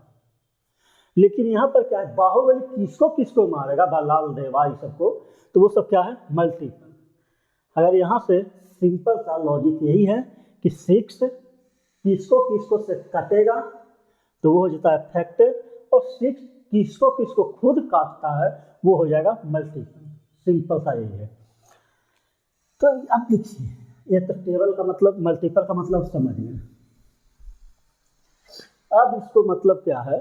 लेकिन यहाँ पर क्या है, बाहुबली किसको किसको मारेगा, बलाल देवा ये सबको, तो वो सब क्या है, मल्टीपल। अगर यहाँ से सिंपल सा लॉजिक यही है कि 6 किसको किसको से कटेगा तो वो हो जाता है फैक्टर, और 6 किसको किसको खुद काटता है वो हो जाएगा मल्टीपल। सिंपल सा यही है। तो अब देखिए, ये तो टेबल का मतलब, मल्टीपल का मतलब समझ गए। अब इसको मतलब क्या है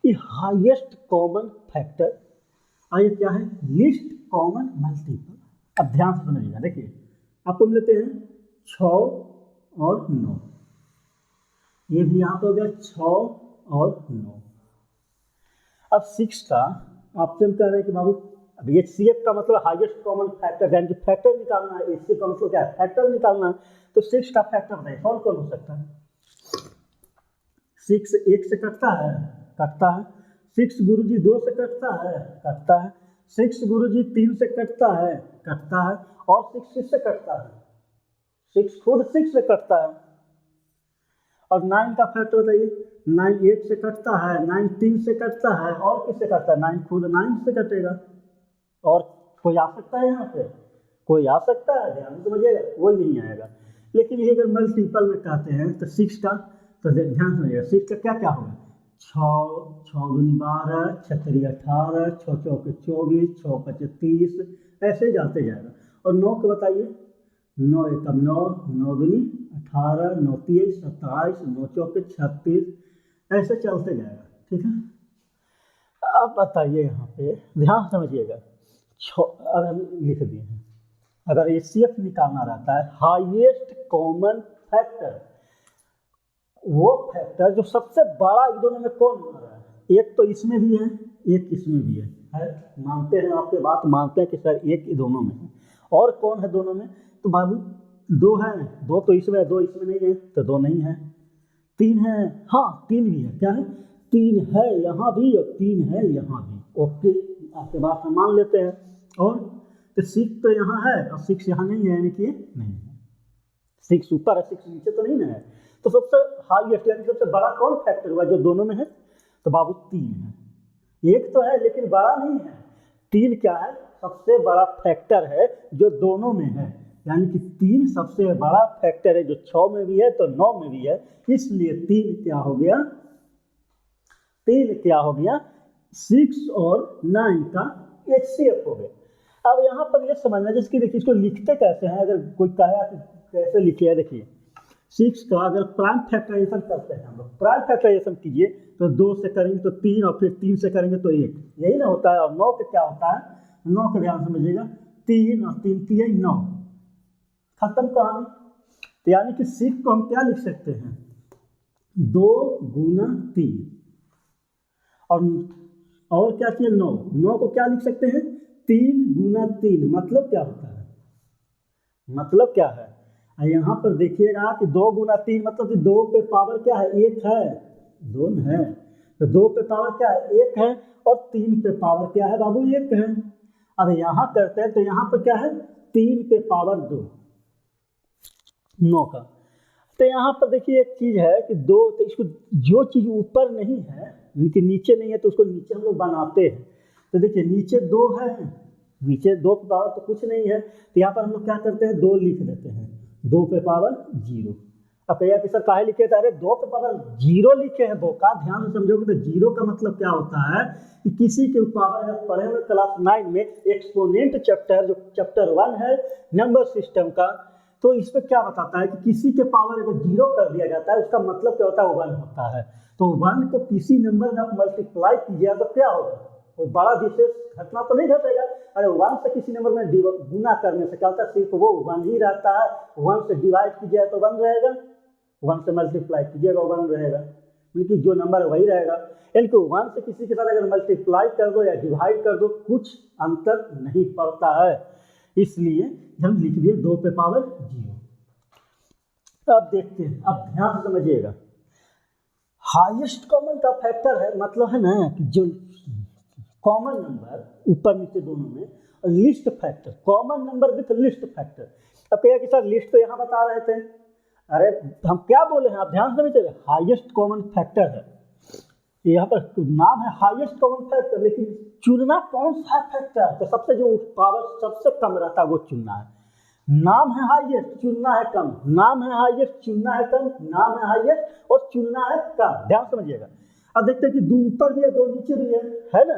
कि हाईएस्ट कॉमन फैक्टर, और ये क्या है, लिस्ट कॉमन मल्टीपल। अब ध्यान से समझिएगा, देखिए आपको लेते हैं 6 और 9, ये भी यहाँ पे हो गया 6 और 9। अब 6 का ऑप्शन कह रहे हैं कि बाबू, अब एचसीएफ का मतलब हाईएस्ट कॉमन फैक्टर, यानी कि फैक्टर निकालना है। एचसीएफ का मतलब क्या है, फैक्टर निकालना है। तो 6 का फैक्टर बताइए कौन कौन हो सकता है। 6 1 से कटता है, कटता है। 6 गुरुजी 2 से कटता है, कटता है। 6 गुरुजी 3 से कटता है, कटता है। और 6 किससे कटता है, 6 खुद 6 से कटता है। और 9 का फैक्टर बताइए, 9 1 से कटता है, 9 3 से कटता है, और किससे कटता है, 9 खुद 9 से कटेगा। और कोई आ सकता है, यहाँ पे कोई आ सकता है, ध्यान समझिएगा, कोई नहीं आएगा। लेकिन ये अगर मल्टीपल में कहते हैं तो 6 का, तो ध्यान समझिएगा 6 का क्या क्या होगा, 6 6 दूनी 12, 6 3 18, 6 चौके 24, 6 5 30, ऐसे जाते जाएगा। और 9 को बताइए, 9 1 9, 9 दूनी 18, 9 3 27, 9 चौके 36, ऐसे चलते जाएगा, ठीक है। अब बताइए यहाँ पे ध्यान समझिएगा, अगर हम लिख दिए हैं, अगर एचसीएफ निकालना रहता है हाईएस्ट कॉमन फैक्टर, वो फैक्टर जो सबसे बड़ा इन दोनों में कौन आ रहा है, एक तो इसमें भी है, एक इसमें भी है, मानते हैं, आपके बात मानते हैं कि सर एक दोनों में है, और कौन है दोनों में, तो बाबू 2 है, 2 तो इसमें है, 2 इसमें नहीं है, तो 2 नहीं है। 3 है, हाँ 3 भी है, क्या है, 3 है यहाँ भी और 3 है यहाँ भी, ओके, आपके बात हम मान लेते हैं। और तो 6 तो यहाँ है और 6 यहाँ नहीं है, यानी कि नहीं है, 6 ऊपर है 6 नीचे तो नहीं ना है। तो सबसे हाईएस्ट यानी सबसे बड़ा कौन फैक्टर हुआ जो दोनों में है, तो बाबू 3 है। एक तो है लेकिन बड़ा नहीं है, 3 क्या है, सबसे बड़ा फैक्टर है जो दोनों में है, यानी कि 3 सबसे बड़ा फैक्टर है, जो 6 में भी है तो 9 में भी है, इसलिए 3 क्या हो गया, 3 क्या हो गया 6 और 9 का HCF हो गया। अब यहाँ पर ये समझना जिसकी देखिए इसको लिखते कैसे हैं, अगर कोई कहे कि कैसे लिखे है, देखिए 6 का अगर प्राइम फैक्टराइजेशन करते हैं हम लोग, प्राइम फैक्टराइजेशन कीजिए तो 2 से करेंगे तो 3 और फिर 3 से करेंगे तो 1, यही ना होता है। और 9 का क्या होता है, 9 का ध्यान समझिएगा 3 और 3 3 9, खत्म कहानी। तो यानी कि 6 को हम क्या लिख सकते हैं 2 गुना 3, और क्या चाहिए 9, 9 को क्या लिख सकते हैं 3 गुना 3, मतलब क्या होता है, मतलब क्या है। यहाँ पर देखिएगा कि 2 गुना 3 मतलब कि 2 पे पावर क्या है 1 है, 2 है, तो 2 पे पावर क्या है 1 है, और 3 पे पावर क्या है बाबू 1 है। अब यहाँ करते हैं तो यहाँ पर क्या है 3 पे पावर 2 9 का। तो यहाँ पर देखिए एक चीज़ है कि 2, तो इसको जो चीज़ ऊपर नहीं है इनके नीचे नहीं है तो उसको नीचे हम लोग बनाते हैं। तो देखिए नीचे 2 है, नीचे 2 पे पावर तो कुछ नहीं है, तो यहाँ पर हम लोग क्या करते हैं 2 लिख देते हैं, 2 पे पावर 0। अब कहिए कि सर काहे लिखे थे, अरे 2 पे पावर 0 लिखे हैं, का ध्यान से समझोगे तो 0 का मतलब क्या होता है कि किसी के पावर, अगर पढ़े हुए क्लास 9 में एक्सपोनेंट चैप्टर, जो चैप्टर 1 है नंबर सिस्टम का, तो इसमें क्या बताता है कि किसी के पावर अगर 0 कर दिया जाता है उसका मतलब क्या होता है 1 होता है। तो 1 को किसी नंबर में आप मल्टीप्लाई कीजिए तो क्या होगा, कोई बड़ा विशेष घटना तो नहीं घटेगा। अरे 1 से किसी नंबर में गुना करने से क्या होता है, सिर्फ वो 1 ही रहता है। 1 से डिवाइड कीजिए तो 1 रहेगा, 1 से मल्टीप्लाई कीजिएगा 1 रहेगा, क्योंकि जो नंबर है वही रहेगा। यानी कि 1 से किसी के साथ अगर मल्टीप्लाई कर दो या डिवाइड कर दो कुछ अंतर नहीं पड़ता है, इसलिए हम लिख दिए 2 पे पावर 0। अब देखते हैं, अब ध्यान से समझिएगा, हाईएस्ट कॉमन का फैक्टर है, मतलब है ना कि जो कॉमन नंबर ऊपर नीचे दोनों में, और list factor, common number with list factor. अब कहिए कि सर लिस्ट तो यहाँ बता रहे थे, अरे हम क्या बोले हैं आप ध्यान से समझिए, हाईएस्ट कॉमन फैक्टर है, यहाँ पर नाम है हाईएस्ट कॉमन फैक्टर, लेकिन चुनना कौन सा फैक्टर, तो सबसे जो पावर सबसे कम रहता है वो चुनना है। नाम है हाईएस्ट, चुनना है कम, नाम है हाईएस्ट, चुनना है कम, नाम है हाईएस्ट और चुनना है कम। ध्यान समझिएगा। अब देखते हैं कि 2 ऊपर भी है 2 नीचे भी है ना,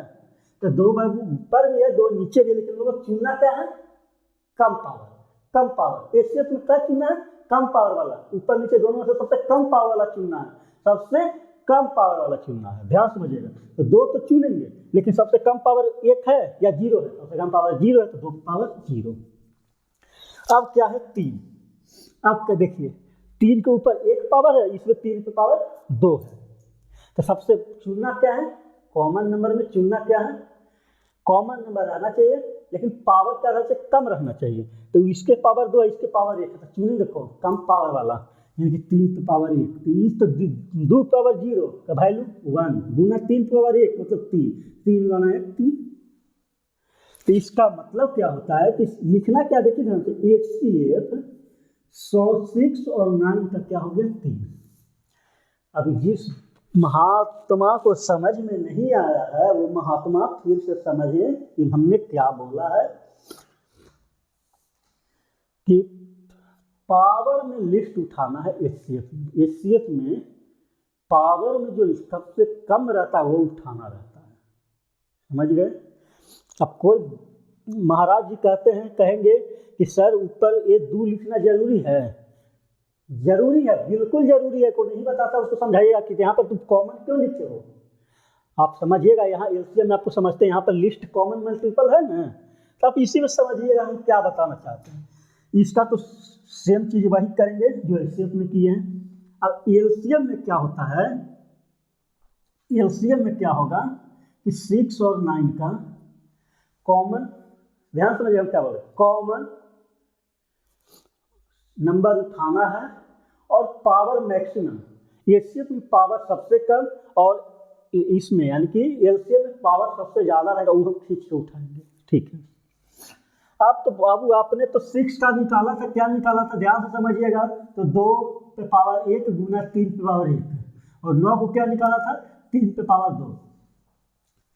तो 2 बाबू ऊपर भी है 2 नीचे भी है, लेकिन लोग चुनना क्या है कम पावर, कम पावर। एशियत में क्या चुनना है कम पावर वाला, ऊपर नीचे दोनों में से सबसे कम पावर वाला चुनना है, सबसे कम पावर वाला चुनना है। ध्यान समझिएगा, तो 2 तो चुनेंगे लेकिन सबसे कम पावर 1 है या 0 है, सबसे कम पावर 0 है तो 2 पावर 0। अब क्या है 3, अब क्या देखिए 3 के ऊपर 1 पावर है, इसमें 3 पे पावर 2 है, तो सबसे चुनना क्या है, कॉमन नंबर में चुनना क्या है, कॉमन नंबर रहना चाहिए लेकिन पावर क्या रहना चाहिए कम रहना चाहिए। तो इसके पावर 2 है, इसके पावर 1 है, तो चुनेंगे कौन कम पावर वाला, यानी कि 3 पे पावर 1, तो 2 पावर 0 का वैल्यू 1 गुना 3 पावर 1 मतलब 3, 3 गुना 1 3। तो इसका मतलब क्या होता है कि लिखना क्या, देखिए ध्यान से, HCF 106 और 9 का क्या हो गया 3। अभी जिस महात्मा को समझ में नहीं आया है वो महात्मा फिर से समझे कि हमने क्या बोला है, कि पावर में लिस्ट उठाना है HCF में, HCF में पावर में जो सबसे कम रहता है वो उठाना रहता है, समझ गए। अब कोई महाराज जी कहते हैं, कहेंगे कि सर ऊपर ये 2 लिखना जरूरी है, जरूरी है बिल्कुल जरूरी है, कोई नहीं बताता उसको समझाइएगा कि यहाँ पर तुम कॉमन क्यों लिखे हो। आप समझिएगा, यहाँ एलसीएम में आपको समझते हैं, यहाँ पर लिस्ट कॉमन मल्टीपल है ना, तो आप इसी में समझिएगा हम क्या बताना चाहते हैं। इसका तो सेम चीज वही करेंगे जो एलसीएम में किए हैं। अब एलसीएम में क्या होता है, एलसीएम में क्या होगा कि 6 और 9 का कॉमन, ध्यान समझिए हम क्या बोल रहे हैं, कॉमन नंबर उठाना है और पावर मैक्सिमम, एलसीएम में पावर सबसे कम और इसमें यानी कि एलसीएम में पावर सबसे ज्यादा रहेगा, वो हम खींच के उठाएंगे, ठीक है। अब तो बाबू आपने तो 6 का निकाला था, क्या निकाला था ध्यान से समझिएगा, तो 2 पे पावर 1 गुना 3 पे पावर 1, और 9 को क्या निकाला था 3 पे पावर 2।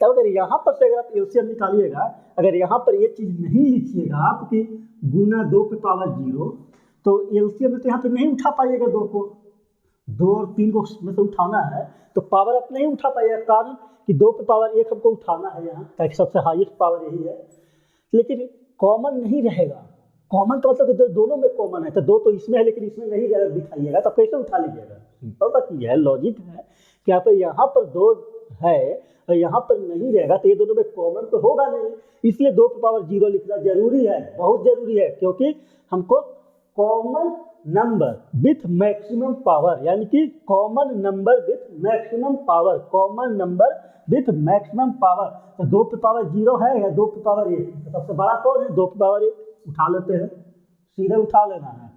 तब अगर यहाँ पर से अगर आप एलसीएम निकालिएगा, अगर यहाँ पर ये चीज नहीं लिखिएगा आपकी गुना 2 पे पावर 0, तो एलसीएम में तो यहाँ पे नहीं उठा पाइएगा 2 को, 2 और 3 को में से उठाना है तो पावर अप नहीं उठा पाएगा, कारण कि 2 पे पावर 1 हमको उठाना है यहाँ, ताकि सबसे हाईएस्ट पावर यही है। लेकिन कॉमन नहीं रहेगा, कॉमन का मतलब कि दोनों में कॉमन है, तो 2 तो इसमें है लेकिन इसमें नहीं दिखाइएगा, तो कैसे उठा लीजिएगा? सिंपल सा चीज़ है, लॉजिक है कि आप यहाँ पर 2 है और यहाँ पर नहीं रहेगा तो ये दोनों में कॉमन तो होगा नहीं, इसलिए 2 पे पावर 0 लिखना जरूरी है, बहुत जरूरी है, क्योंकि हमको common number with maximum power, यानी कि common number with maximum power, common number with maximum power. तो 2 पे पावर 0 है या 2 पे पावर 1, तो सबसे बड़ा कौन है? 2 पे पावर 1 उठा लेते हैं, सीधे उठा लेना है।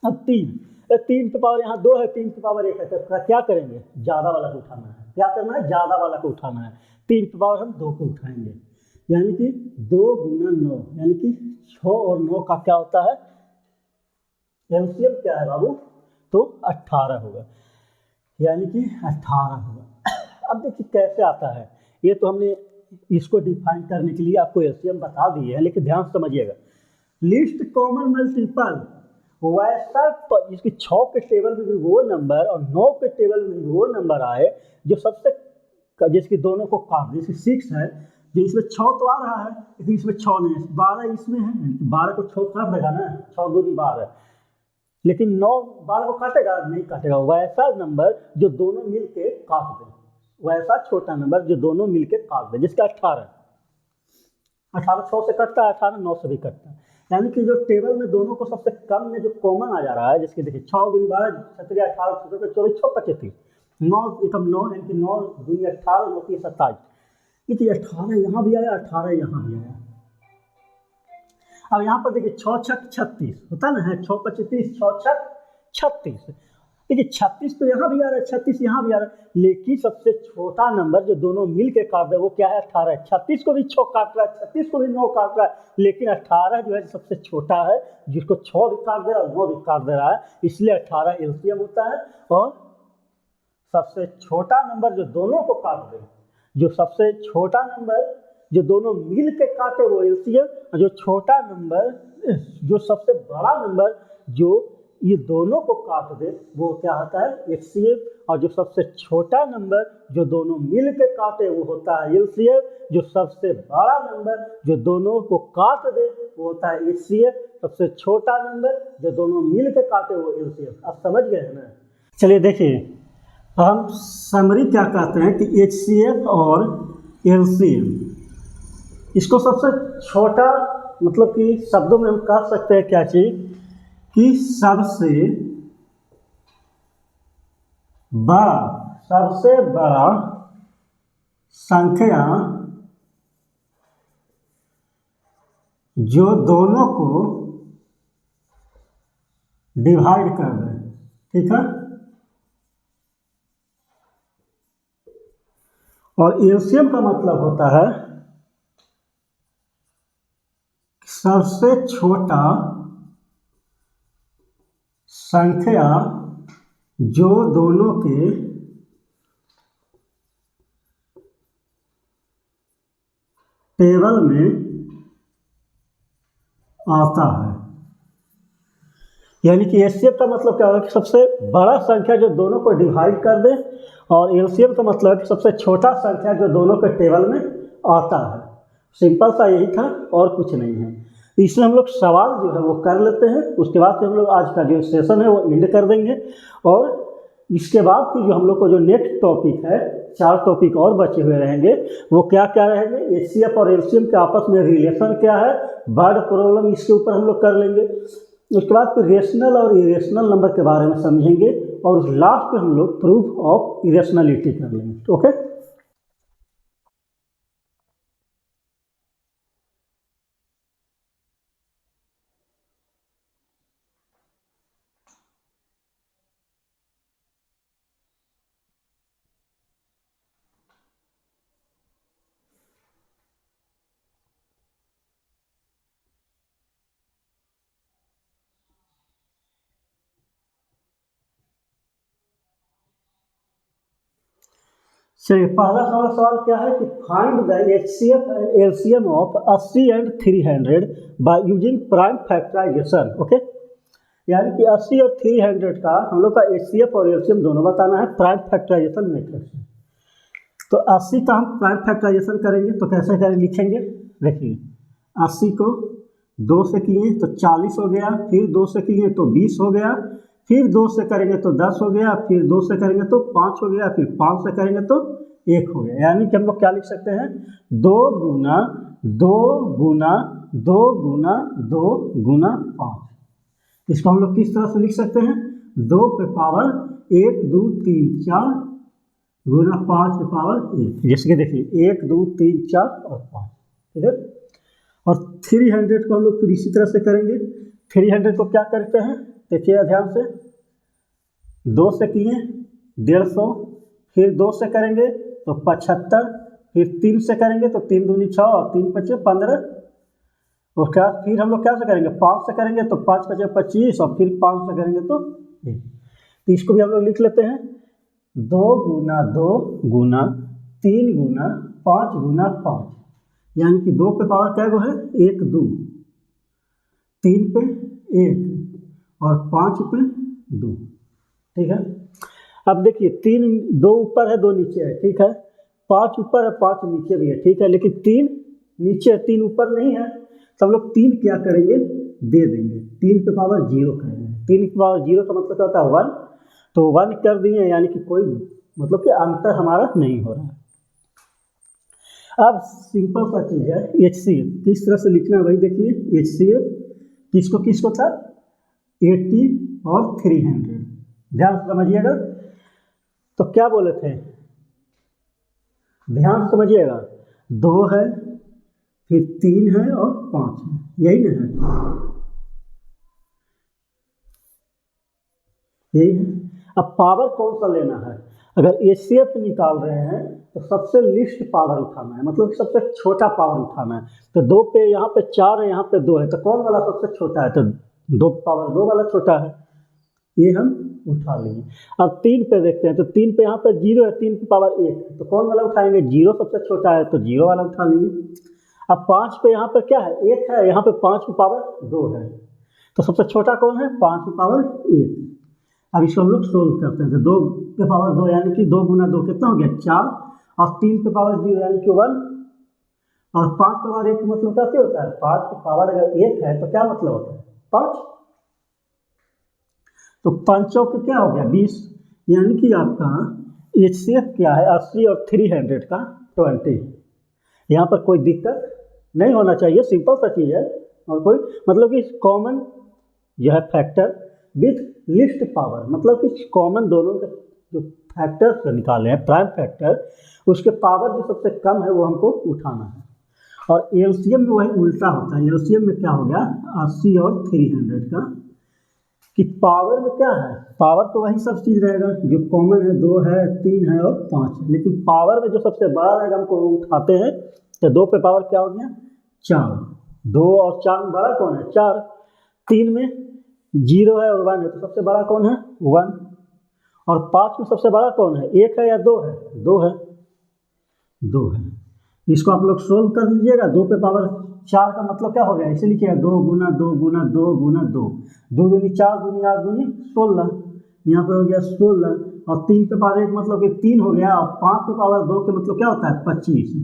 अब 3 पे पावर यहाँ 2 है, 3 पे पावर 1 है, तो क्या करेंगे? ज़्यादा वाला को उठाना है। क्या करना है? ज़्यादा वाला को उठाना है। 3 पे पावर हम 2 को उठाएंगे, यानी कि 2 गुना 9, यानी कि 6 और 9 का क्या होता है? एलसीएम क्या है बाबू? तो 18 होगा, यानी कि 18 होगा। अब देखिए कैसे आता है, ये तो हमने इसको डिफाइन करने के लिए आपको एलसीएम बता दिए है, लेकिन ध्यान समझिएगा। लिस्ट कॉमन मल्टीपल, वैसा इसकी 6 के टेबल में भी वो नंबर और 9 के टेबल में भी वो नंबर आए जो सबसे, जिसकी दोनों को काट, जैसे 6 है, जो इसमें 6 तो आ रहा है लेकिन इसमें 6 नहीं है, 12 इसमें है, 12 को 6 काट देगा ना, 6 दूनी 12, लेकिन 9 12 को काटेगा नहीं काटेगा। वैसा नंबर जो दोनों मिल के काट दे, वैसा छोटा नंबर जो दोनों मिल के काट दे, जिसका 18 6 से कटता है, 18 9 से भी कटता है, यानी कि जो टेबल में दोनों को सबसे कम में जो कॉमन आ जा रहा है, जिसके देखिए 6 दूनी 12, 17 18 24 6 25 9 एकम 9, यानी कि 9 दूनी 18 9 की 27, देखिए 18 यहाँ भी आया, 18 यहाँ भी आया। अब यहाँ पर देखिए 6 छक 36 होता ना है, 6 25 30, 6 छक 36, देखिए 36 तो यहाँ भी आ रहा है, 36 यहाँ भी आ रहा है, लेकिन सबसे छोटा नंबर जो दोनों मिल के काट रहे वो क्या है? 18 है। 36 को भी 6 काट रहा है, 36 को भी 9 काट रहा है, लेकिन 18 जो है सबसे छोटा है, जिसको 6 भी काट दे रहा है 9 भी काट दे रहा है, इसलिए 18 एलसीएम होता है। और सबसे छोटा नंबर जो दोनों को काट दे, जो सबसे छोटा नंबर जो दोनों मिल के काटे वो एलसीएम, और जो छोटा नंबर, जो सबसे बड़ा नंबर जो ये दोनों को काट दे वो क्या होता है? एचसीएफ। और जो सबसे छोटा नंबर जो दोनों मिल के काटे वो होता है एलसीएफ। जो सबसे बड़ा नंबर जो दोनों को काट दे वो होता है एचसीएफ। सबसे छोटा नंबर जो दोनों मिल के काटे वो एलसीएफ। आप समझ गए हैं ना? चलिए देखिए, हम समरी क्या कहते हैं कि एचसीएफ और एलसीएम, इसको सबसे छोटा, मतलब कि शब्दों में हम कह सकते हैं क्या चीज कि सबसे बड़ा संख्या जो दोनों को डिवाइड कर दे, ठीक है। और एलसीएम का मतलब होता है सबसे छोटा संख्या जो दोनों के टेबल में आता है। यानी कि एचसीएफ का मतलब क्या होगा कि सबसे बड़ा संख्या जो दोनों को डिवाइड कर दे, और एलसीएम का मतलब कि सबसे छोटा संख्या जो दोनों के टेबल में आता है। सिंपल सा यही था और कुछ नहीं है। इसमें हम लोग सवाल जो है वो कर लेते हैं, उसके बाद से हम लोग आज का जो सेशन है वो एंड कर देंगे। और इसके बाद की जो हम लोग को जो नेक्स्ट टॉपिक है, 4 टॉपिक और बचे हुए रहेंगे, वो क्या क्या रहेंगे? एचसीएफ और एलसीएम के आपस में रिलेशन क्या है, वर्ड प्रॉब्लम, इसके ऊपर हम लोग कर लेंगे। उसके बाद फिर रेशनल और इरेशनल नंबर के बारे में समझेंगे, और लास्ट में हम लोग प्रूफ ऑफ इरेशनलिटी कर लेंगे। ओके, चलिए पहला सवाल क्या है कि find the HCF and LCM of 80 and 300 by using prime factorization. Okay, यानी कि 80 और 300 का हम लोग का HCF और LCM दोनों बताना है प्राइम फैक्टराइजेशन मेथड से। तो 80 का हम प्राइम फैक्टराइजेशन करेंगे तो कैसे करें, लिखेंगे, देखिए 80 को 2 से किए तो 40 हो गया, फिर 2 से किए तो 20 हो गया, फिर 2 से करेंगे तो 10 हो गया, फिर 2 से करेंगे तो 5 हो गया, फिर 5 से करेंगे तो 1 हो गया। यानी कि हम लोग क्या लिख सकते हैं, 2 गुना 2 गुना 2 गुना 2 गुना 5। इसको हम लोग किस तरह से लिख सकते हैं, 2 पे पावर 1 2 3 4 गुना 5 पे पावर 1। जैसे कि देखिए 1 2 3 4 और 5, ठीक है। और 300 को हम लोग फिर इसी तरह से करेंगे। 300 को क्या करते हैं, देखिए ध्यान से, 2 से किए 150, फिर 2 से करेंगे तो 75, फिर 3 से करेंगे तो 3 दूनी 6 और 3 पचे 15। और क्या फिर हम लोग क्या से करेंगे, 5 से करेंगे तो 5 पचे 25 और फिर 5 से करेंगे तो 1। तो इसको भी हम लोग लिख लेते हैं, 2 गुना 2 गुना 3 गुना 5 गुना 5। यानी कि 2 पे पावर क्या गो है, 1 2, 3 पे 1 और 5 पे 2, ठीक है। अब देखिए 3 2 ऊपर है 2 नीचे है, ठीक है, 5 ऊपर है 5 नीचे भी है, ठीक है, लेकिन 3 नीचे है 3 ऊपर नहीं है। तो हम लोग 3 क्या करेंगे, दे देंगे, 3 पे पावर 0 करेंगे। 3 पे पावर 0 का मतलब क्या होता है, 1। तो 1 कर दिए, यानी कि कोई मतलब कि अंतर हमारा नहीं हो रहा है। अब सिंपल सा चीज़ है, HCF किस तरह से लिखना है वही देखिए। HCF किसको किसको था, 80 और 300, ध्यान से समझिएगा। तो क्या बोले थे, ध्यान समझिएगा, 2 है, फिर 3 है और 5 है, यही ना है, यही है। अब पावर कौन सा लेना है, अगर HCF निकाल रहे हैं तो सबसे लिस्ट पावर उठाना है, मतलब सबसे छोटा पावर उठाना है। तो 2 पे यहाँ पे 4 है, यहाँ पे 2 है, तो कौन वाला सबसे छोटा है, तो 2 पावर 2 वाला छोटा है, ये हम उठा लेंगे। अब 3 पे देखते हैं, तो 3 पे यहाँ पे 0 है, 3 पे पावर 1 है, तो कौन वाला उठाएंगे, 0 सबसे छोटा है तो 0 वाला उठा लेंगे। अब 5 पे यहाँ पे क्या है, 1 है, यहाँ पे 5 पे पावर 2 है, तो सबसे छोटा कौन है, 5 पे पावर 1। अब इसको हम लोग सोल्व करते हैं, तो 2 पे पावर 2 यानी कि 2 गुना 2 कितना हो गया, 4, और 3 पे पावर 0 यानी कि 1, और 5 पे पावर 1 का मतलब क्या होता है, 5 पे पावर अगर 1 है तो क्या मतलब होता है, 5। तो 5 चौक क्या हो गया, 20। यानी कि आपका HCF क्या है, 80 और 300 का 20। यहाँ पर कोई दिक्कत नहीं होना चाहिए, सिंपल सा चीज़ है, और कोई मतलब कि कॉमन यह फैक्टर विथ लिस्ट पावर, मतलब कि कॉमन दोनों के जो फैक्टर्स निकाले हैं प्राइम फैक्टर, उसके पावर जो सबसे कम है वो हमको उठाना है। और LCM में वही उल्टा होता है, LCM में क्या हो गया, 80 और 300 का, कि पावर में क्या है, पावर तो वही सब चीज़ रहेगा जो कॉमन है, 2 है 3 है और 5 है, लेकिन पावर में जो सबसे बड़ा रहेगा हमको वो उठाते हैं। तो 2 पे पावर क्या हो गया, 4, 2 और 4 में बड़ा कौन है, 4। 3 में 0 है और 1 है, तो सबसे बड़ा कौन है, 1। और 5 में सबसे बड़ा कौन है, 1 है या 2 है, 2 है, 2 है। इसको आप लोग सोल्व कर लीजिएगा। 2 पे पावर 4 का मतलब क्या हो गया, इसे लिखिएगा 2 गुना 2 गुना 2 गुना 2, 2 दूनी 4 दूनी 8 दूनी 16, यहाँ पर हो गया 16। और 3 पे पावर 1 मतलब कि 3 हो गया, और 5 पे पावर 2 के मतलब क्या होता है, 25।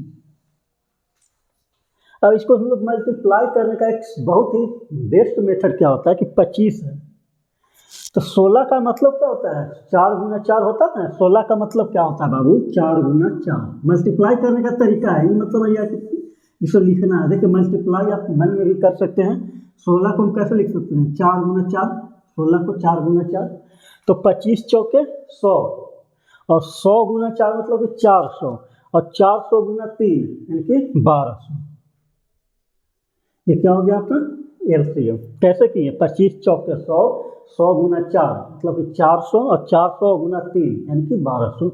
अब इसको हम लोग मल्टीप्लाई करने का एक बहुत ही बेस्ट मेथड क्या होता है कि 25 है, तो 16 का मतलब क्या होता है, 4 गुना 4 होता है ना, 16 का मतलब क्या होता है बाबू, 4 गुना 4। मल्टीप्लाई करने का तरीका है, ये मतलब भैया इसको लिखना है। देखिए मल्टीप्लाई आप मन में भी कर सकते हैं, 16 को हम कैसे लिख सकते हैं, 4 गुना 4, 16 को 4 गुना 4, तो 25 चौके 100, और 100 गुना 4 मतलब कि 400, और 400 गुना 3 यानी कि 1200। ये क्या हो गया आपका LCM। कैसे किए, 25 चौके 100, 100 गुना 4 मतलब कि 400, और 400 गुना 3 यानी कि 1200।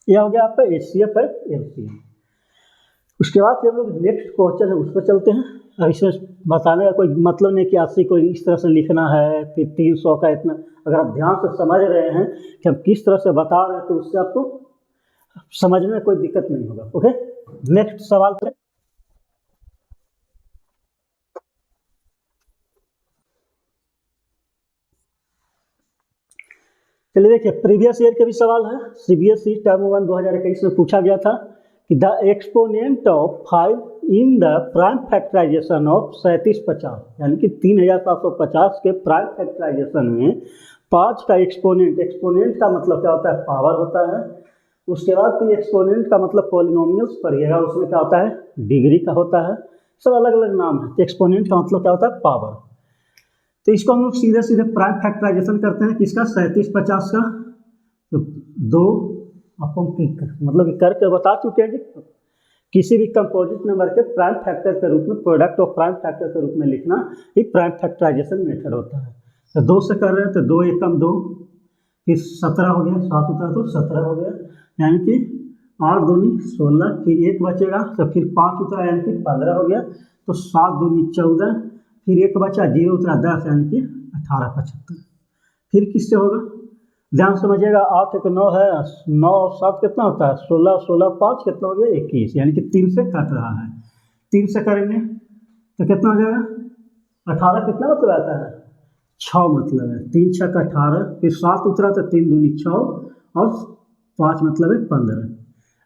यह हो गया आपका HCF है LCM। उसके बाद हम लोग नेक्स्ट क्वेश्चन है उस पर चलते हैं। अब इसमें बताने का कोई मतलब नहीं कि 80 को इस तरह से लिखना है, फिर 300 का इतना। अगर आप ध्यान से समझ रहे हैं कि हम किस तरह से बता रहे हैं तो उससे आपको समझने में कोई दिक्कत नहीं होगा। ओके, नेक्स्ट सवाल करें। चलिए देखिए, प्रीवियस ईयर के भी सवाल है। सीबीएसई टर्म 1 2021 में पूछा गया था कि the exponent of 5 in the prime factorization of 3750, यानी कि 3750 के प्राइम फैक्टराइजेशन में 5 का एक्सपोनेंट, एक्सपोनेंट का मतलब क्या होता है, पावर होता है। उसके बाद फिर एक्सपोनेंट का मतलब पॉलिनोमियल्स पढ़िएगा, उसमें क्या होता है, डिग्री का होता है, सब अलग अलग नाम है। तो एक्सपोनेंट का मतलब क्या होता है, पावर। तो इसको हम लोग सीधे सीधे प्राइम फैक्टराइजेशन करते हैं, किसका, 3750 का। तो 2 अपन मतलब कि करके बता चुके हैं कि किसी भी कंपोजिट नंबर के प्राइम फैक्टर के रूप में, प्रोडक्ट ऑफ प्राइम फैक्टर के रूप में लिखना एक प्राइम फैक्टराइजेशन मेथड होता है। तो 2 से कर रहे हैं तो 2 एकम 2, फिर 17 हो गया, 7 उतरा तो 17 हो गया, यानी कि 8 दूनी 16, फिर 1 बचेगा तो फिर 5 उतरा यानी कि 15 हो गया, तो 7 दूनी 14, फिर 1 बचा, 0 उतरा 10 यानी कि 1875। फिर किससे होगा, ध्यान समझिएगा, 8 एक 9 है, 9 और 7 कितना होता है, 16, 16 5 कितना हो गया, 21, यानी कि 3 से कट रहा है। 3 से करेंगे तो कितना हो जाएगा, 18 कितना मतलब आता है, 6 मतलब है, 3 6 का 18, फिर 7 उतरा तो 3 दूनी 6 और 5 मतलब है 15।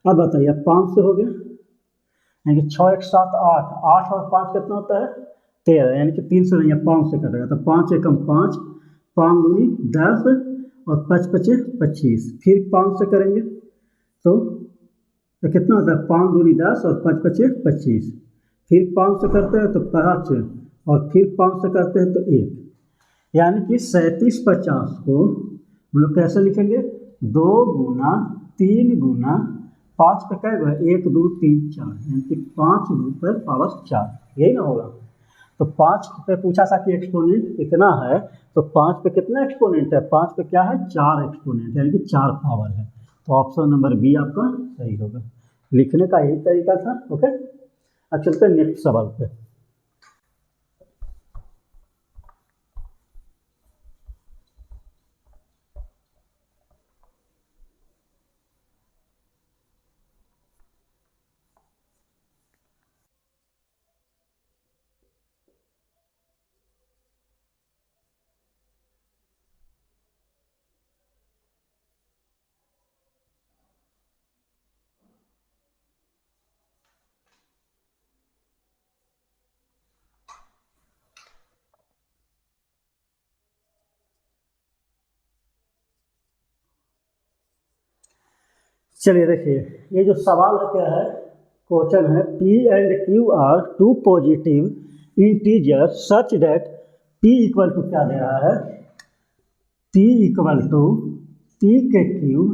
अब बताइए, 5 से हो गया, यानी कि 6 1 7 8, 8 और 5 कितना होता है, 13, यानी कि 3 से नहीं है, 5 से कटेगा, तो 5 एकम 5, 5 दूनी 10 और 5 पचे 25, फिर 5 से करेंगे तो कितना होता है, 5 दूनी 10 और 5 पचे 25, फिर 5 से करते हैं तो 5 और फिर 5 से करते हैं तो 1, यानी कि 3750 को हम लोग कैसे लिखेंगे, 2 गुना 3 गुना 5 पे क्या है, 1 2 3 4, यानी कि 5 पर पावर 4, यही ना होगा। तो 5 पे पूछा था कि एक्सपोनेंट कितना है, तो 5 पे कितना एक्सपोनेंट है, 5 पे क्या है, 4 एक्सपोनेंट, यानी कि 4 पावर है। तो ऑप्शन नंबर बी आपका सही होगा। लिखने का यही तरीका था। ओके, अब चलते हैं नेक्स्ट सवाल पे। चलिए देखिए, ये जो सवाल है क्या है, क्वेश्चन है, P and Q are 2 positive integer such that P equal to क्या दे रहा है, P इक्वल टू P के क्यूब,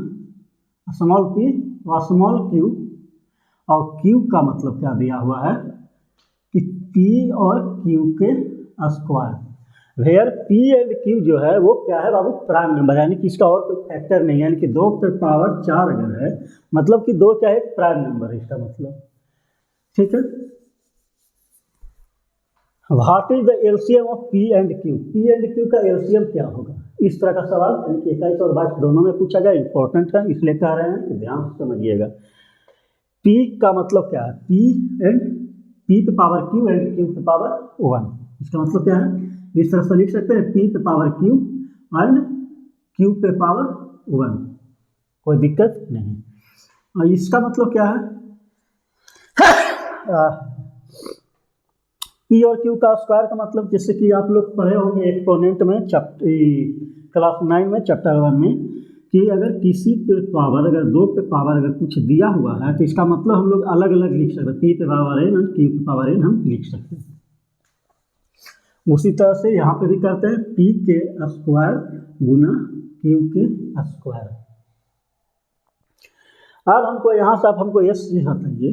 स्मॉल p और स्मॉल q, और q का मतलब क्या दिया हुआ है कि p और q के square. Where p and q जो है वो क्या है बाबू, प्राइम नंबर, यानी कि इसका और कोई फैक्टर नहीं, यानी कि 2 पे पावर 4 अगर है, मतलब कि 2 क्या है, प्राइम नंबर है इसका मतलब। ठीक है, what is the LCM of p and q, p and q का एलसीएम क्या होगा, इस तरह का सवाल, यानी कि 21 और 22 दोनों में पूछा गया, इंपॉर्टेंट है, इसलिए कह रहे हैं कि ध्यान से समझिएगा। p का मतलब क्या है, p पे पावर q एंड q पे पावर 1, इसका मतलब क्या है, इस तरह से लिख सकते हैं, p पे पावर q एंड q पे पावर 1, कोई दिक्कत नहीं। और इसका मतलब क्या है, p और q का स्क्वायर का मतलब, जैसे कि आप लोग पढ़े होंगे एक्सपोनेंट में, क्लास 9 में चैप्टर 1 में, कि अगर किसी पे पावर, अगर 2 पे पावर अगर कुछ दिया हुआ है तो इसका मतलब हम लोग अलग अलग लिख सकते हैं, p पे पावर n और q पे पावर n हम लिख सकते हैं। उसी तरह से यहाँ पे भी करते हैं, p के स्क्वायर गुना q के स्क्वायर। अब हमको यहाँ से, अब हमको ये बताइए,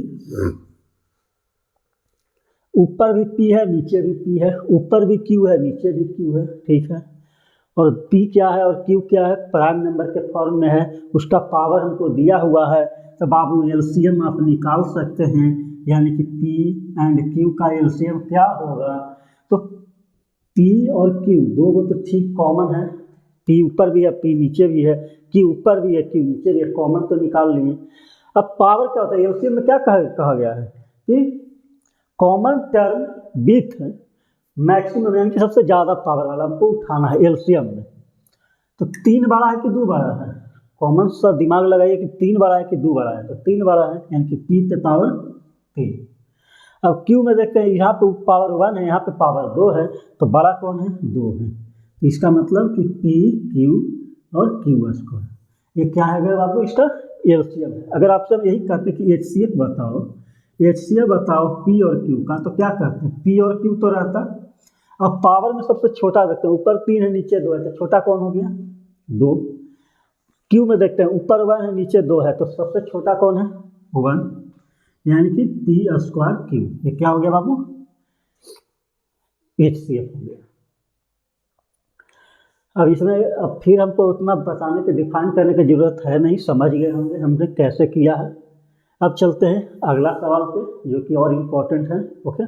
ऊपर भी p है, नीचे भी p है, ऊपर भी q है, नीचे भी q है, ठीक है, और p क्या है और q क्या है, प्राइम नंबर के फॉर्म में है, उसका पावर हमको दिया हुआ है, तो बाबू एलसीएम आप निकाल सकते हैं, यानी कि p एंड q का एलसीएम क्या होगा, तो p और q दो को तो ठीक कॉमन है, p ऊपर भी है, p नीचे भी है, q ऊपर भी है, q नीचे भी है, कॉमन तो निकाल लिए। अब पावर क्या होता है, एलसीएम में क्या कहा गया है कि कॉमन टर्म विथ मैक्सिमम, यानी कि सबसे ज़्यादा पावर वाला हमको उठाना है एलसीएम में। तो 3 बड़ा है कि 2 बड़ा है? कॉमन सा दिमाग लगाइए कि 3 बड़ा है कि 2 बड़ा है, तो 3 बड़ा है, यानी कि p पे पावर 3। अब q में देखते हैं, यहाँ पे पावर 1 है, यहाँ पे पावर 2 है, तो बड़ा कौन है? 2 है। तो इसका मतलब कि p q और q स्क्वायर, ये क्या है बाबू? इसका एलसीएम है। अगर आपसे हम यही कहते कि एचसीएफ बताओ, एचसीएफ बताओ पी और क्यू का, तो क्या करते हैं? पी और क्यू तो रहता। अब पावर में सबसे छोटा देखते हैं, ऊपर 3 है नीचे 2 है, तो छोटा कौन हो गया? 2। क्यू में देखते हैं, ऊपर 1 है नीचे 2 है, तो सबसे छोटा कौन है? 1, यानी कि पी स्क्वायर क्यू। ये क्या हो गया बाबू? एचसीएफ हो गया। अब इसमें अब फिर हमको उतना बताने के डिफाइन करने की जरूरत है नहीं, समझ गए होंगे हमने कैसे किया है। अब चलते हैं अगला सवाल पे, जो कि और इम्पोर्टेंट है। ओके,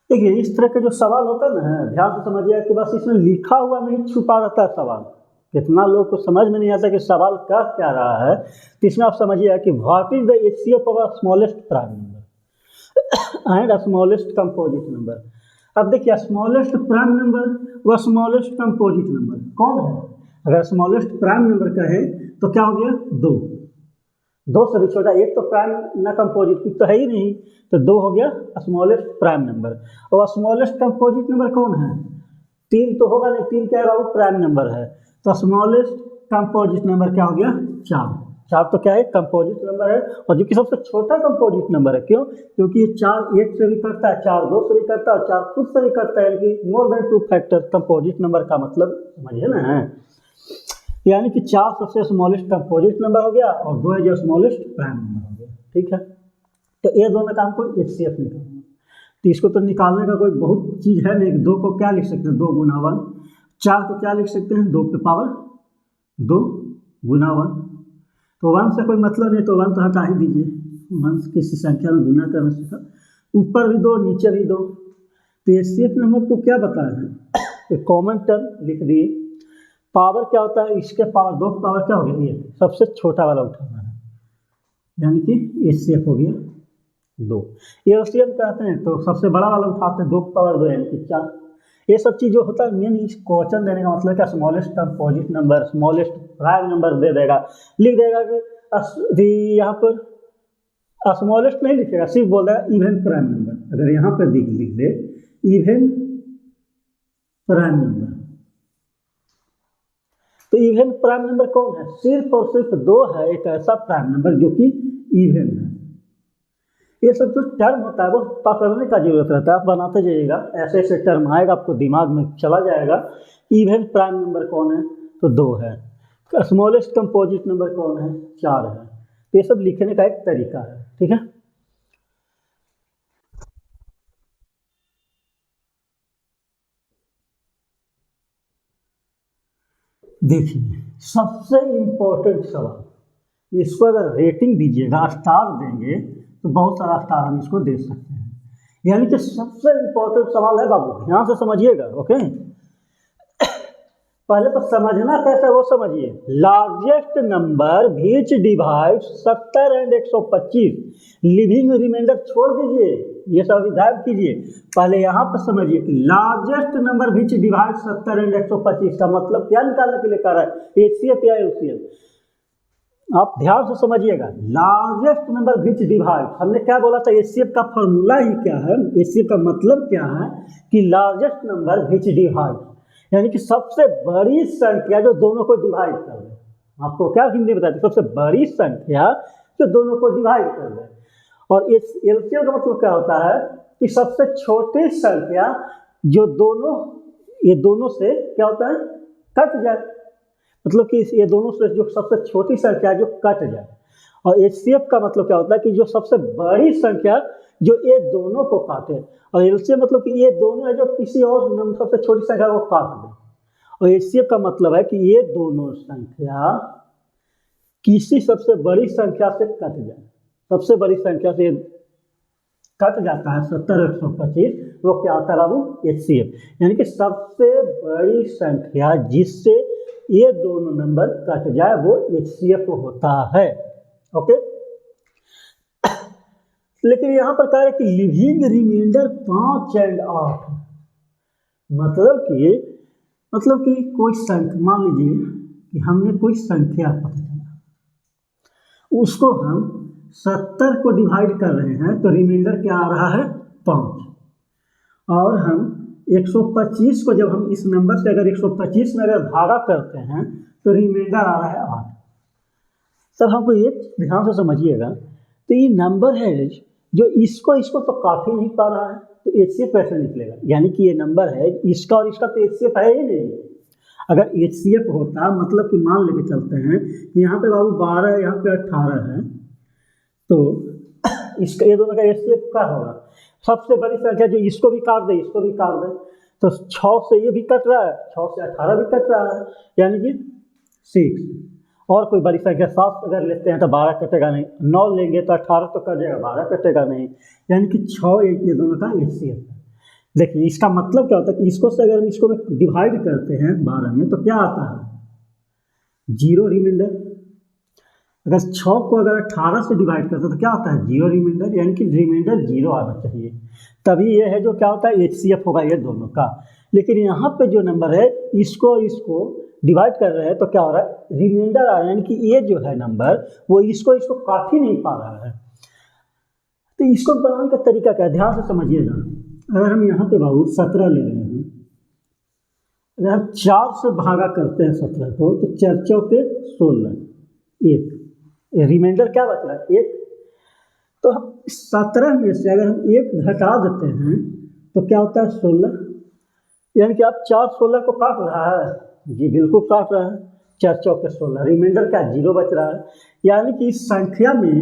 देखिए इस तरह के जो सवाल होता है ना, ध्यान से समझिए कि बस इसमें लिखा हुआ नहीं छुपा रहता है सवाल। कितना लोग को समझ में नहीं आता कि सवाल कह क्या रहा है, तो इसमें आप समझिए कि what is the HCF of smallest prime number and smallest composite number. अब देखिए स्मॉलेस्ट प्राइम नंबर व स्मॉलेस्ट कंपोजिट नंबर कौन है? अगर स्मॉलेस्ट प्राइम नंबर का है तो क्या हो गया? 2 से भी छोटा, एक तो प्राइम ना कंपोजिट तो है ही नहीं, तो 2 हो गया स्मॉलेस्ट प्राइम नंबर। और स्मॉलेस्ट कंपोजिट नंबर कौन है? 3 तो होगा नहीं, 3 क्या है? प्राइम नंबर है। तो स्मॉलेस्ट कंपोजिट नंबर क्या हो गया? 4 तो क्या है? कंपोजिट नंबर है, और जो कि सबसे छोटा कंपोजिट नंबर है। क्यों? क्योंकि ये 4 1 से भी करता है, 4 2 से भी करता है, और 4 खुद से भी करता है, यानी कि more than 2 factor composite number का मतलब समझिए ना, यानी कि 4 सबसे स्मॉलेस्ट कंपोजिट नंबर हो गया और 2 है जो स्मॉलेस्ट प्राइम नंबर हो गया। ठीक है, तो ये दोनों का हमको एचसीएफ निकालना। तो इसको तो निकालने का कोई बहुत चीज़ है नहीं। 2 को क्या लिख सकते हैं? 2 गुना 1। 4 को क्या लिख सकते हैं? 2 पे पावर 2 गुना 1। तो 1 से कोई मतलब नहीं, तो 1 तो हटा ही दीजिए। 1 किसी संख्या में गुना करने से, ऊपर भी 2 नीचे भी 2। तो एचसीएफ में हम आपको क्या बताया है? कॉमन टर्म लिख दिए। पावर क्या होता है? इसके पावर 2 पावर क्या हो गया? ये सबसे छोटा वाला उठाना है, यानी कि एचसीएफ हो गया 2। एलसीएम कहते हैं तो सबसे बड़ा वाला उठाते हैं, 2 पावर 2 यानी कि 4। ये सब चीज़ जो होता है मेन इस क्वेश्चन देने का मतलब क्या? Smallest composite number, smallest prime number दे देगा, लिख देगा कि यहाँ पर स्मॉलेस्ट नहीं लिखेगा, सिर्फ बोल देगा इवन प्राइम नंबर। अगर यहाँ पर लिख दे इवन प्राइम नंबर, तो इवन प्राइम नंबर कौन है? सिर्फ और सिर्फ 2 है, एक ऐसा प्राइम नंबर जो कि इवन है। ये सब जो टर्म होता है वो पकड़ने का जरूरत रहता है, आप बनाते जाइएगा, ऐसे ऐसे टर्म आएगा आपको दिमाग में चला जाएगा। इवन प्राइम नंबर कौन है? तो 2 है। स्मॉलेस्ट कंपोजिट नंबर कौन है? 4 है। तो ये सब लिखने का एक तरीका है। ठीक है, देखिए सबसे इम्पोर्टेंट सवाल, इसको अगर रेटिंग दीजिएगा, स्टार देंगे, तो बहुत सारा स्टार हम इसको दे सकते हैं। यानी कि सबसे इम्पोर्टेंट सवाल है बाबू, ध्यान से समझिएगा। ओके, पहले तो समझना कैसे वो समझिए। Largest number which divide 70 and 125, leaving remainder छोड़ दीजिए, ये सब विधायक कीजिए। पहले यहाँ पर समझिए कि largest number which divide 70 and 125 का मतलब क्या निकालने के लिए कर रहा है? एचसीएफ या एलसीएम। आप ध्यान से समझिएगा, लार्जेस्ट नंबर विच डिवाइड, हमने क्या बोला था? एचसीएफ का फॉर्मूला ही क्या है? एचसीएफ का मतलब क्या है? कि लार्जेस्ट नंबर विच डिवाइड, यानी कि सबसे बड़ी संख्या जो दोनों को डिवाइड कर दे। आपको क्या हिंदी बताते? सबसे बड़ी संख्या जो दोनों को डिवाइड कर दे। और इस एलसीएम का मतलब क्या होता है? कि सबसे छोटी संख्या जो दोनों, ये दोनों से क्या होता है? कट जाए, मतलब कि ये दोनों से जो सबसे छोटी संख्या जो कट जाए। और एचसीएफ का मतलब क्या होता है? कि जो सबसे बड़ी संख्या जो ये दोनों को काटे। और एलसीएम मतलब कि ये दोनों है जो किसी और सबसे छोटी संख्या को काट दे। और एचसीएफ का मतलब है कि ये दोनों संख्या किसी सबसे बड़ी संख्या से कट जाए। सबसे बड़ी संख्या से कट जाता है 70 125, वो क्या होता है बाबू? एचसीएफ, यानी कि सबसे बड़ी संख्या जिससे ये दोनों नंबर कट जाए वो एचसीएफ होता है। ओके, लेकिन यहाँ पर कह रहे कि लिविंग रिमाइंडर 5 और 8, मतलब कि कोई संख्या, मान लीजिए कि हमने कोई संख्या पता चला, उसको हम 70 को डिवाइड कर रहे हैं तो रिमाइंडर क्या आ रहा है 5, और हम 125 को जब हम इस नंबर से अगर 125 में अगर भागा करते हैं तो रिमाइंडर आ रहा है 8। सर हमको एक ध्यान से समझिएगा, तो ये नंबर है जो इसको तो काट ही नहीं पा रहा है, तो HCF कैसे निकलेगा? यानी कि ये नंबर है इसका और इसका, तो HCF है ही नहीं। अगर HCF होता, मतलब कि मान लेके चलते हैं कि यहाँ पे बाबू 12 है, यहाँ पे 18 है, तो इसका ये दोनों का HCF क्या होगा? सबसे बड़ी संख्या जो इसको भी काट दे, इसको भी काट दे, तो 6 से ये भी कट रहा है, 6 से 18 भी कट रहा है, यानी कि 6। और कोई बड़ी संख्या 7 अगर लेते हैं तो 12 कटेगा नहीं, 9 लेंगे तो 18 तो कट जाएगा, 12 कटेगा नहीं, यानी कि 6 ये दोनों का HCF है। देखिए इसका मतलब क्या होता है कि इसको से अगर हम इसको डिवाइड करते हैं 12 में तो क्या आता है 0 रिमाइंडर। अगर 6 को अगर 18 से डिवाइड करते हैं तो क्या आता है 0 रिमाइंडर, यानी कि रिमाइंडर 0 आना चाहिए, तभी ये है जो क्या होता है HCF होगा ये दोनों का। लेकिन यहाँ पे जो नंबर है इसको डिवाइड कर रहे हैं तो क्या हो रहा है रिमाइंडर आ रहा है, यानी कि ये जो है नंबर वो इसको काट ही नहीं पा रहा है। तो इसको बनाने का तरीका क्या है, ध्यान से समझिएगा। अगर हम यहाँ पे बाबू 17 ले रहे हैं, अगर हम 4 से भागा करते हैं 17 को तो 4 चौके 16, 1, रिमाइंडर क्या बच रहा है 1। तो हम 17 में से अगर हम 1 घटा देते हैं तो क्या होता है 16, यानी कि आप 4 16 को काट रहा है, जी बिल्कुल काट रहा है, 4 चौके 16, रिमाइंडर क्या 0 बच रहा है। यानी कि इस संख्या में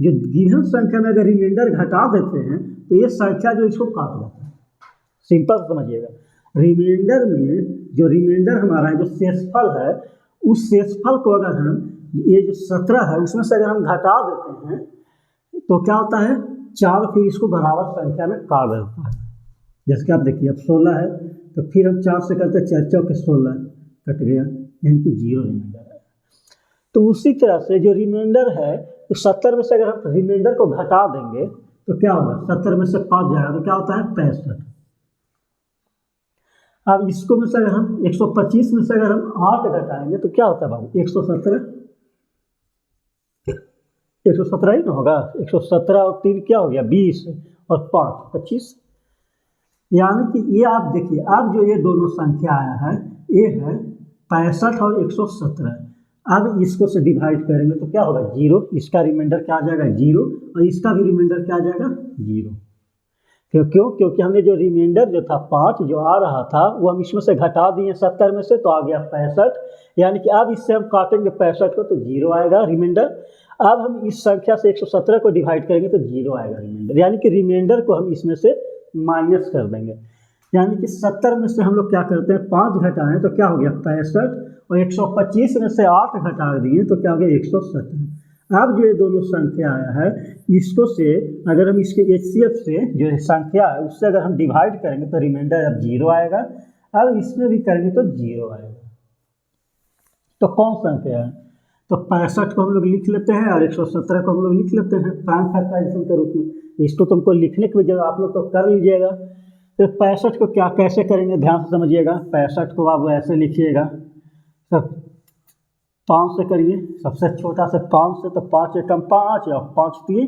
जो गिवन संख्या में अगर रिमाइंडर घटा देते हैं तो ये संख्या जो इसको काट देता है। सिंपल समझिएगा, रिमाइंडर में जो रिमाइंडर हमारा है, जो शेषफल है, उस शेषफल को अगर हम ये जो 17 है उसमें से अगर हम घटा देते हैं तो क्या होता है 4 फिर इसको बराबर संख्या में काट देता है। जैसे कि आप देखिए अब 16 है तो फिर हम 4 से करते 4 चौके 16 कट गया, यानी कि 0 रिमाइंडर है। तो उसी तरह से जो रिमाइंडर है तो 70 में से अगर हम रिमाइंडर को घटा देंगे तो क्या होगा 70 में से 5 जाएगा तो क्या होता है 65। अब इसको में से अगर हम 125 में से अगर हम 8 घटाएंगे तो क्या होता है बाबू 117 ही ना होगा, 117 और 3 क्या हो गया 20 और 5 25। यानी कि ये आप देखिए अब जो ये दोनों संख्या आया है ये है 65 और 117। अब इसको से डिवाइड करेंगे तो क्या होगा 0, इसका रिमाइंडर क्या आ जाएगा 0 और इसका भी रिमाइंडर क्या आ जाएगा 0। क्योंकि हमने जो रिमाइंडर जो था 5 जो आ रहा था वो हम इसमें से घटा दिए 70 में से तो आ गया 65, यानी कि अब इससे हम काटेंगे 65 को तो 0 आएगा रिमाइंडर। अब हम इस संख्या से 117 को डिवाइड करेंगे तो 0 आएगा रिमाइंडर, यानी कि रिमाइंडर को हम इसमें से माइनस कर देंगे। यानी कि 70 में से हम लोग क्या करते हैं 5 घटाएं तो क्या हो गया 65 और 125 में से 8 घटा दिए तो क्या हो गया 117। अब जो ये दोनों संख्या आया है इसको से अगर हम इसके HCF से जो संख्या है उससे अगर हम डिवाइड करेंगे तो रिमाइंडर अब 0 आएगा। अब इसमें भी करेंगे तो 0 आएगा। तो कौन संख्या है, तो 65 को हम लोग लिख लेते हैं और 117 को हम लोग लिख लेते हैं प्राइम फैक्टराइजेशन के रूप में। इसको तुमको लिखने की वजह आप लोग तो कर लीजिएगा। तो 65 को क्या कैसे करेंगे ध्यान से समझिएगा। 65 को आप ऐसे लिखिएगा, सब 5 से करिए, सबसे छोटा से 5 से, तो 5 एकम 5 और 5 3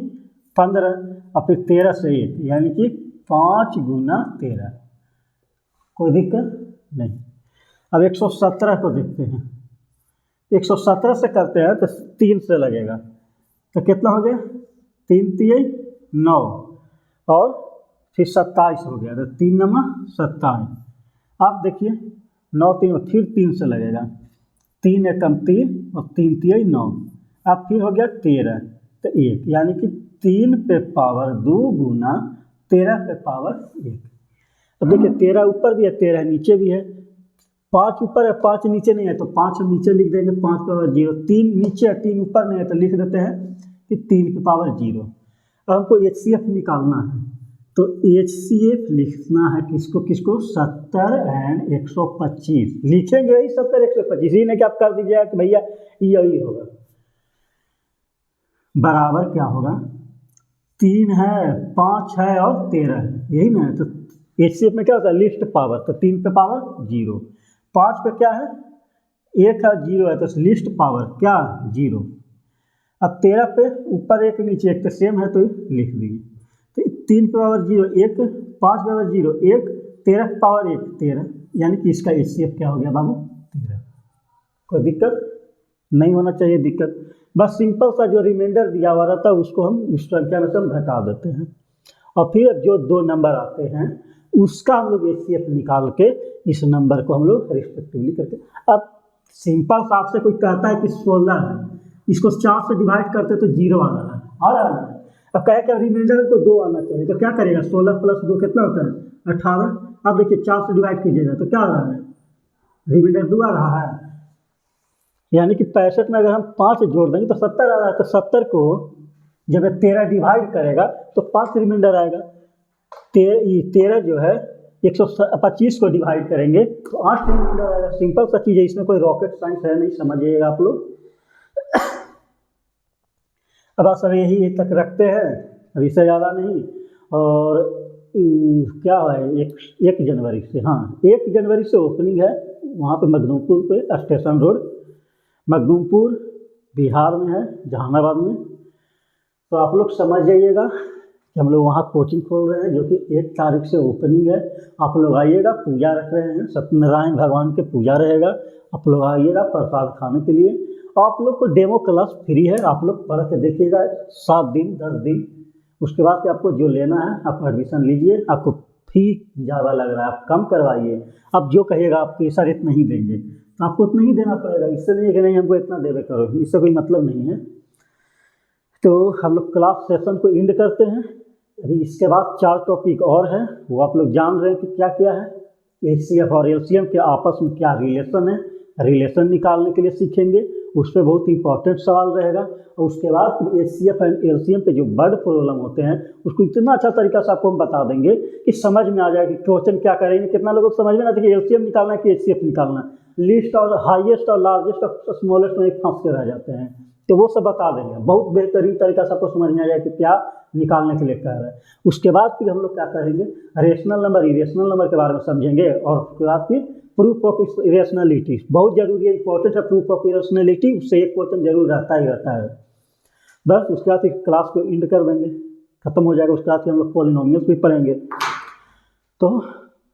15 और फिर 13 से 1, यानी कि 5 गुना 13, कोई दिक्कत नहीं। अब 117 को देखते हैं, 117 से करते हैं तो 3 से लगेगा तो कितना हो गया 3 3 9 और फिर 27 हो गया तो 3 9 27। आप देखिए 9 3 फिर 3 से लगेगा, 3 एकम 3 और 3 3 9, अब फिर हो गया 13 तो 1, यानी कि 3 पे पावर 2 गुना 13 पे पावर 1। अब देखिए 13 ऊपर भी है 13 नीचे भी है, 5 ऊपर है 5 नीचे नहीं है तो 5 हम नीचे लिख देंगे 5 पावर 0, 3 नीचे है 3 ऊपर नहीं है तो लिख देते हैं कि 3 की पावर 0। अब हमको HCF निकालना है तो HCF लिखना है किसको 70 और 125 लिखेंगे, यही 70 125 ही नहीं कि आप कर दीजिएगा कि भैया यही होगा। बराबर क्या होगा 3 है, 5 है और 13 है, यही ना है। तो HCF में क्या होता है, लीस्ट पावर, तो 3 पे पावर 0, 5 पे क्या है 1 है 0 है, तो लीस्ट पावर क्या 0। अब 13 पे ऊपर 1 नीचे 1 तो सेम है, तो लिख दिए। तो 3 पे पावर 0 1, 5 पे पावर 0 1, 13 पे पावर 1 13, यानी कि इसका HCF क्या हो गया बाबू 13। कोई दिक्कत नहीं होना चाहिए दिक्कत, बस सिंपल सा जो रिमाइंडर दिया हुआ रहता है उसको हम उस संख्या में से हम घटा देते हैं, और फिर जो 2 नंबर आते हैं उसका हम लोग HCF निकाल के इस नंबर को हम लोग रिस्पेक्टिवली करके। अब सिंपल सा आपसे कोई कहता है कि 16 है, इसको 4 से डिवाइड करते तो 0 आ रहा है, आ रहा है। अब कहे कि रिमाइंडर को 2 आना चाहिए, तो क्या करेगा 16 + 2 कितना होता है 18। अब देखिए 4 से डिवाइड कीजिएगा तो क्या आ रहा है, रिमाइंडर 2 आ रहा है, यानी कि 65 में अगर हम 5 जोड़ देंगे तो 70 आ रहा है। तो 70 को जब 13 डिवाइड करेगा तो 5 रिमाइंडर आएगा। 13 जो है 125 को डिवाइड करेंगे तो 8 रिमाइंडर आएगा। सिंपल सा चीज़ है, इसमें कोई रॉकेट साइंस है नहीं, समझिएगा आप लोग। अब आप सब यही तक रखते हैं, अब इससे ज़्यादा नहीं। और क्या है 1 जनवरी से, हाँ 1 जनवरी से ओपनिंग है वहाँ पे मखदूमपुर पे स्टेशन रोड, मखदूमपुर बिहार में है, जहानाबाद में। तो आप लोग समझ जाइएगा कि हम लोग वहाँ कोचिंग खोल रहे हैं जो कि 1 तारीख से ओपनिंग है। आप लोग आइएगा, पूजा रख रहे हैं, सत्यनारायण भगवान के पूजा रहेगा। आप लोग आइएगा प्रसाद खाने के लिए। आप लोग को डेमो क्लास फ्री है, आप लोग पढ़ के देखिएगा 7 दिन 10 दिन, उसके बाद आपको जो लेना है आप एडमिशन लीजिए। आपको फी ज़्यादा लग रहा है आप कम करवाइए, आप जो कहिएगा आप पैसा रेट नहीं देंगे तो आपको उतना ही देना पड़ेगा। इससे नहीं है कि नहीं हमको इतना देवे करो, इससे कोई मतलब नहीं है। तो हम लोग क्लास सेशन को एंड करते हैं। अभी इसके बाद 4 टॉपिक और हैं, वो आप लोग जान रहे हैं कि क्या क्या है। HCF और LCM के आपस में क्या रिलेशन है, रिलेशन निकालने के लिए सीखेंगे, उस पर बहुत इंपॉर्टेंट सवाल रहेगा। और उसके बाद फिर HCF एंड LCM पे जो वर्ड प्रॉब्लम होते हैं उसको इतना अच्छा तरीका से आपको हम बता देंगे कि समझ में आ जाएगा कि क्वेश्चन क्या करेंगे। कितना लोगों को समझ में आता है कि LCM निकालना है कि HCF निकालना है, लिस्ट और हाईएस्ट और लार्जेस्ट और स्मॉलेस्ट में फंस के रह जाते हैं, तो वो सब बता देंगे। बहुत बेहतरीन तरीका से आपको समझ में आ जाएगा कि क्या निकालने के लिए कह रहा है। उसके बाद फिर हम लोग क्या करेंगे, रेशनल नंबर इरेशनल नंबर के बारे में समझेंगे। और उसके बाद फिर प्रूफ ऑफ इरेशनलिटी, बहुत जरूरी है, इंपॉर्टेंट है प्रूफ ऑफ इरेशनलिटी, उससे एक क्वेश्चन जरूर रहता ही रहता है। बस उसके बाद फिर क्लास को एंड कर देंगे, खत्म हो जाएगा। उसके बाद फिर हम लोग पॉलिनोमियल्स भी पढ़ेंगे। तो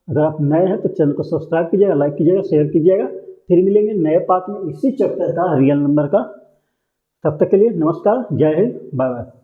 अगर आप नए हैं तो चैनल को सब्सक्राइब कीजिएगा, लाइक कीजिएगा, शेयर कीजिएगा। फिर मिलेंगे नए पार्ट में इसी चैप्टर का, रियल नंबर का। तब तक के लिए नमस्कार, जय हिंद, बाय बाय।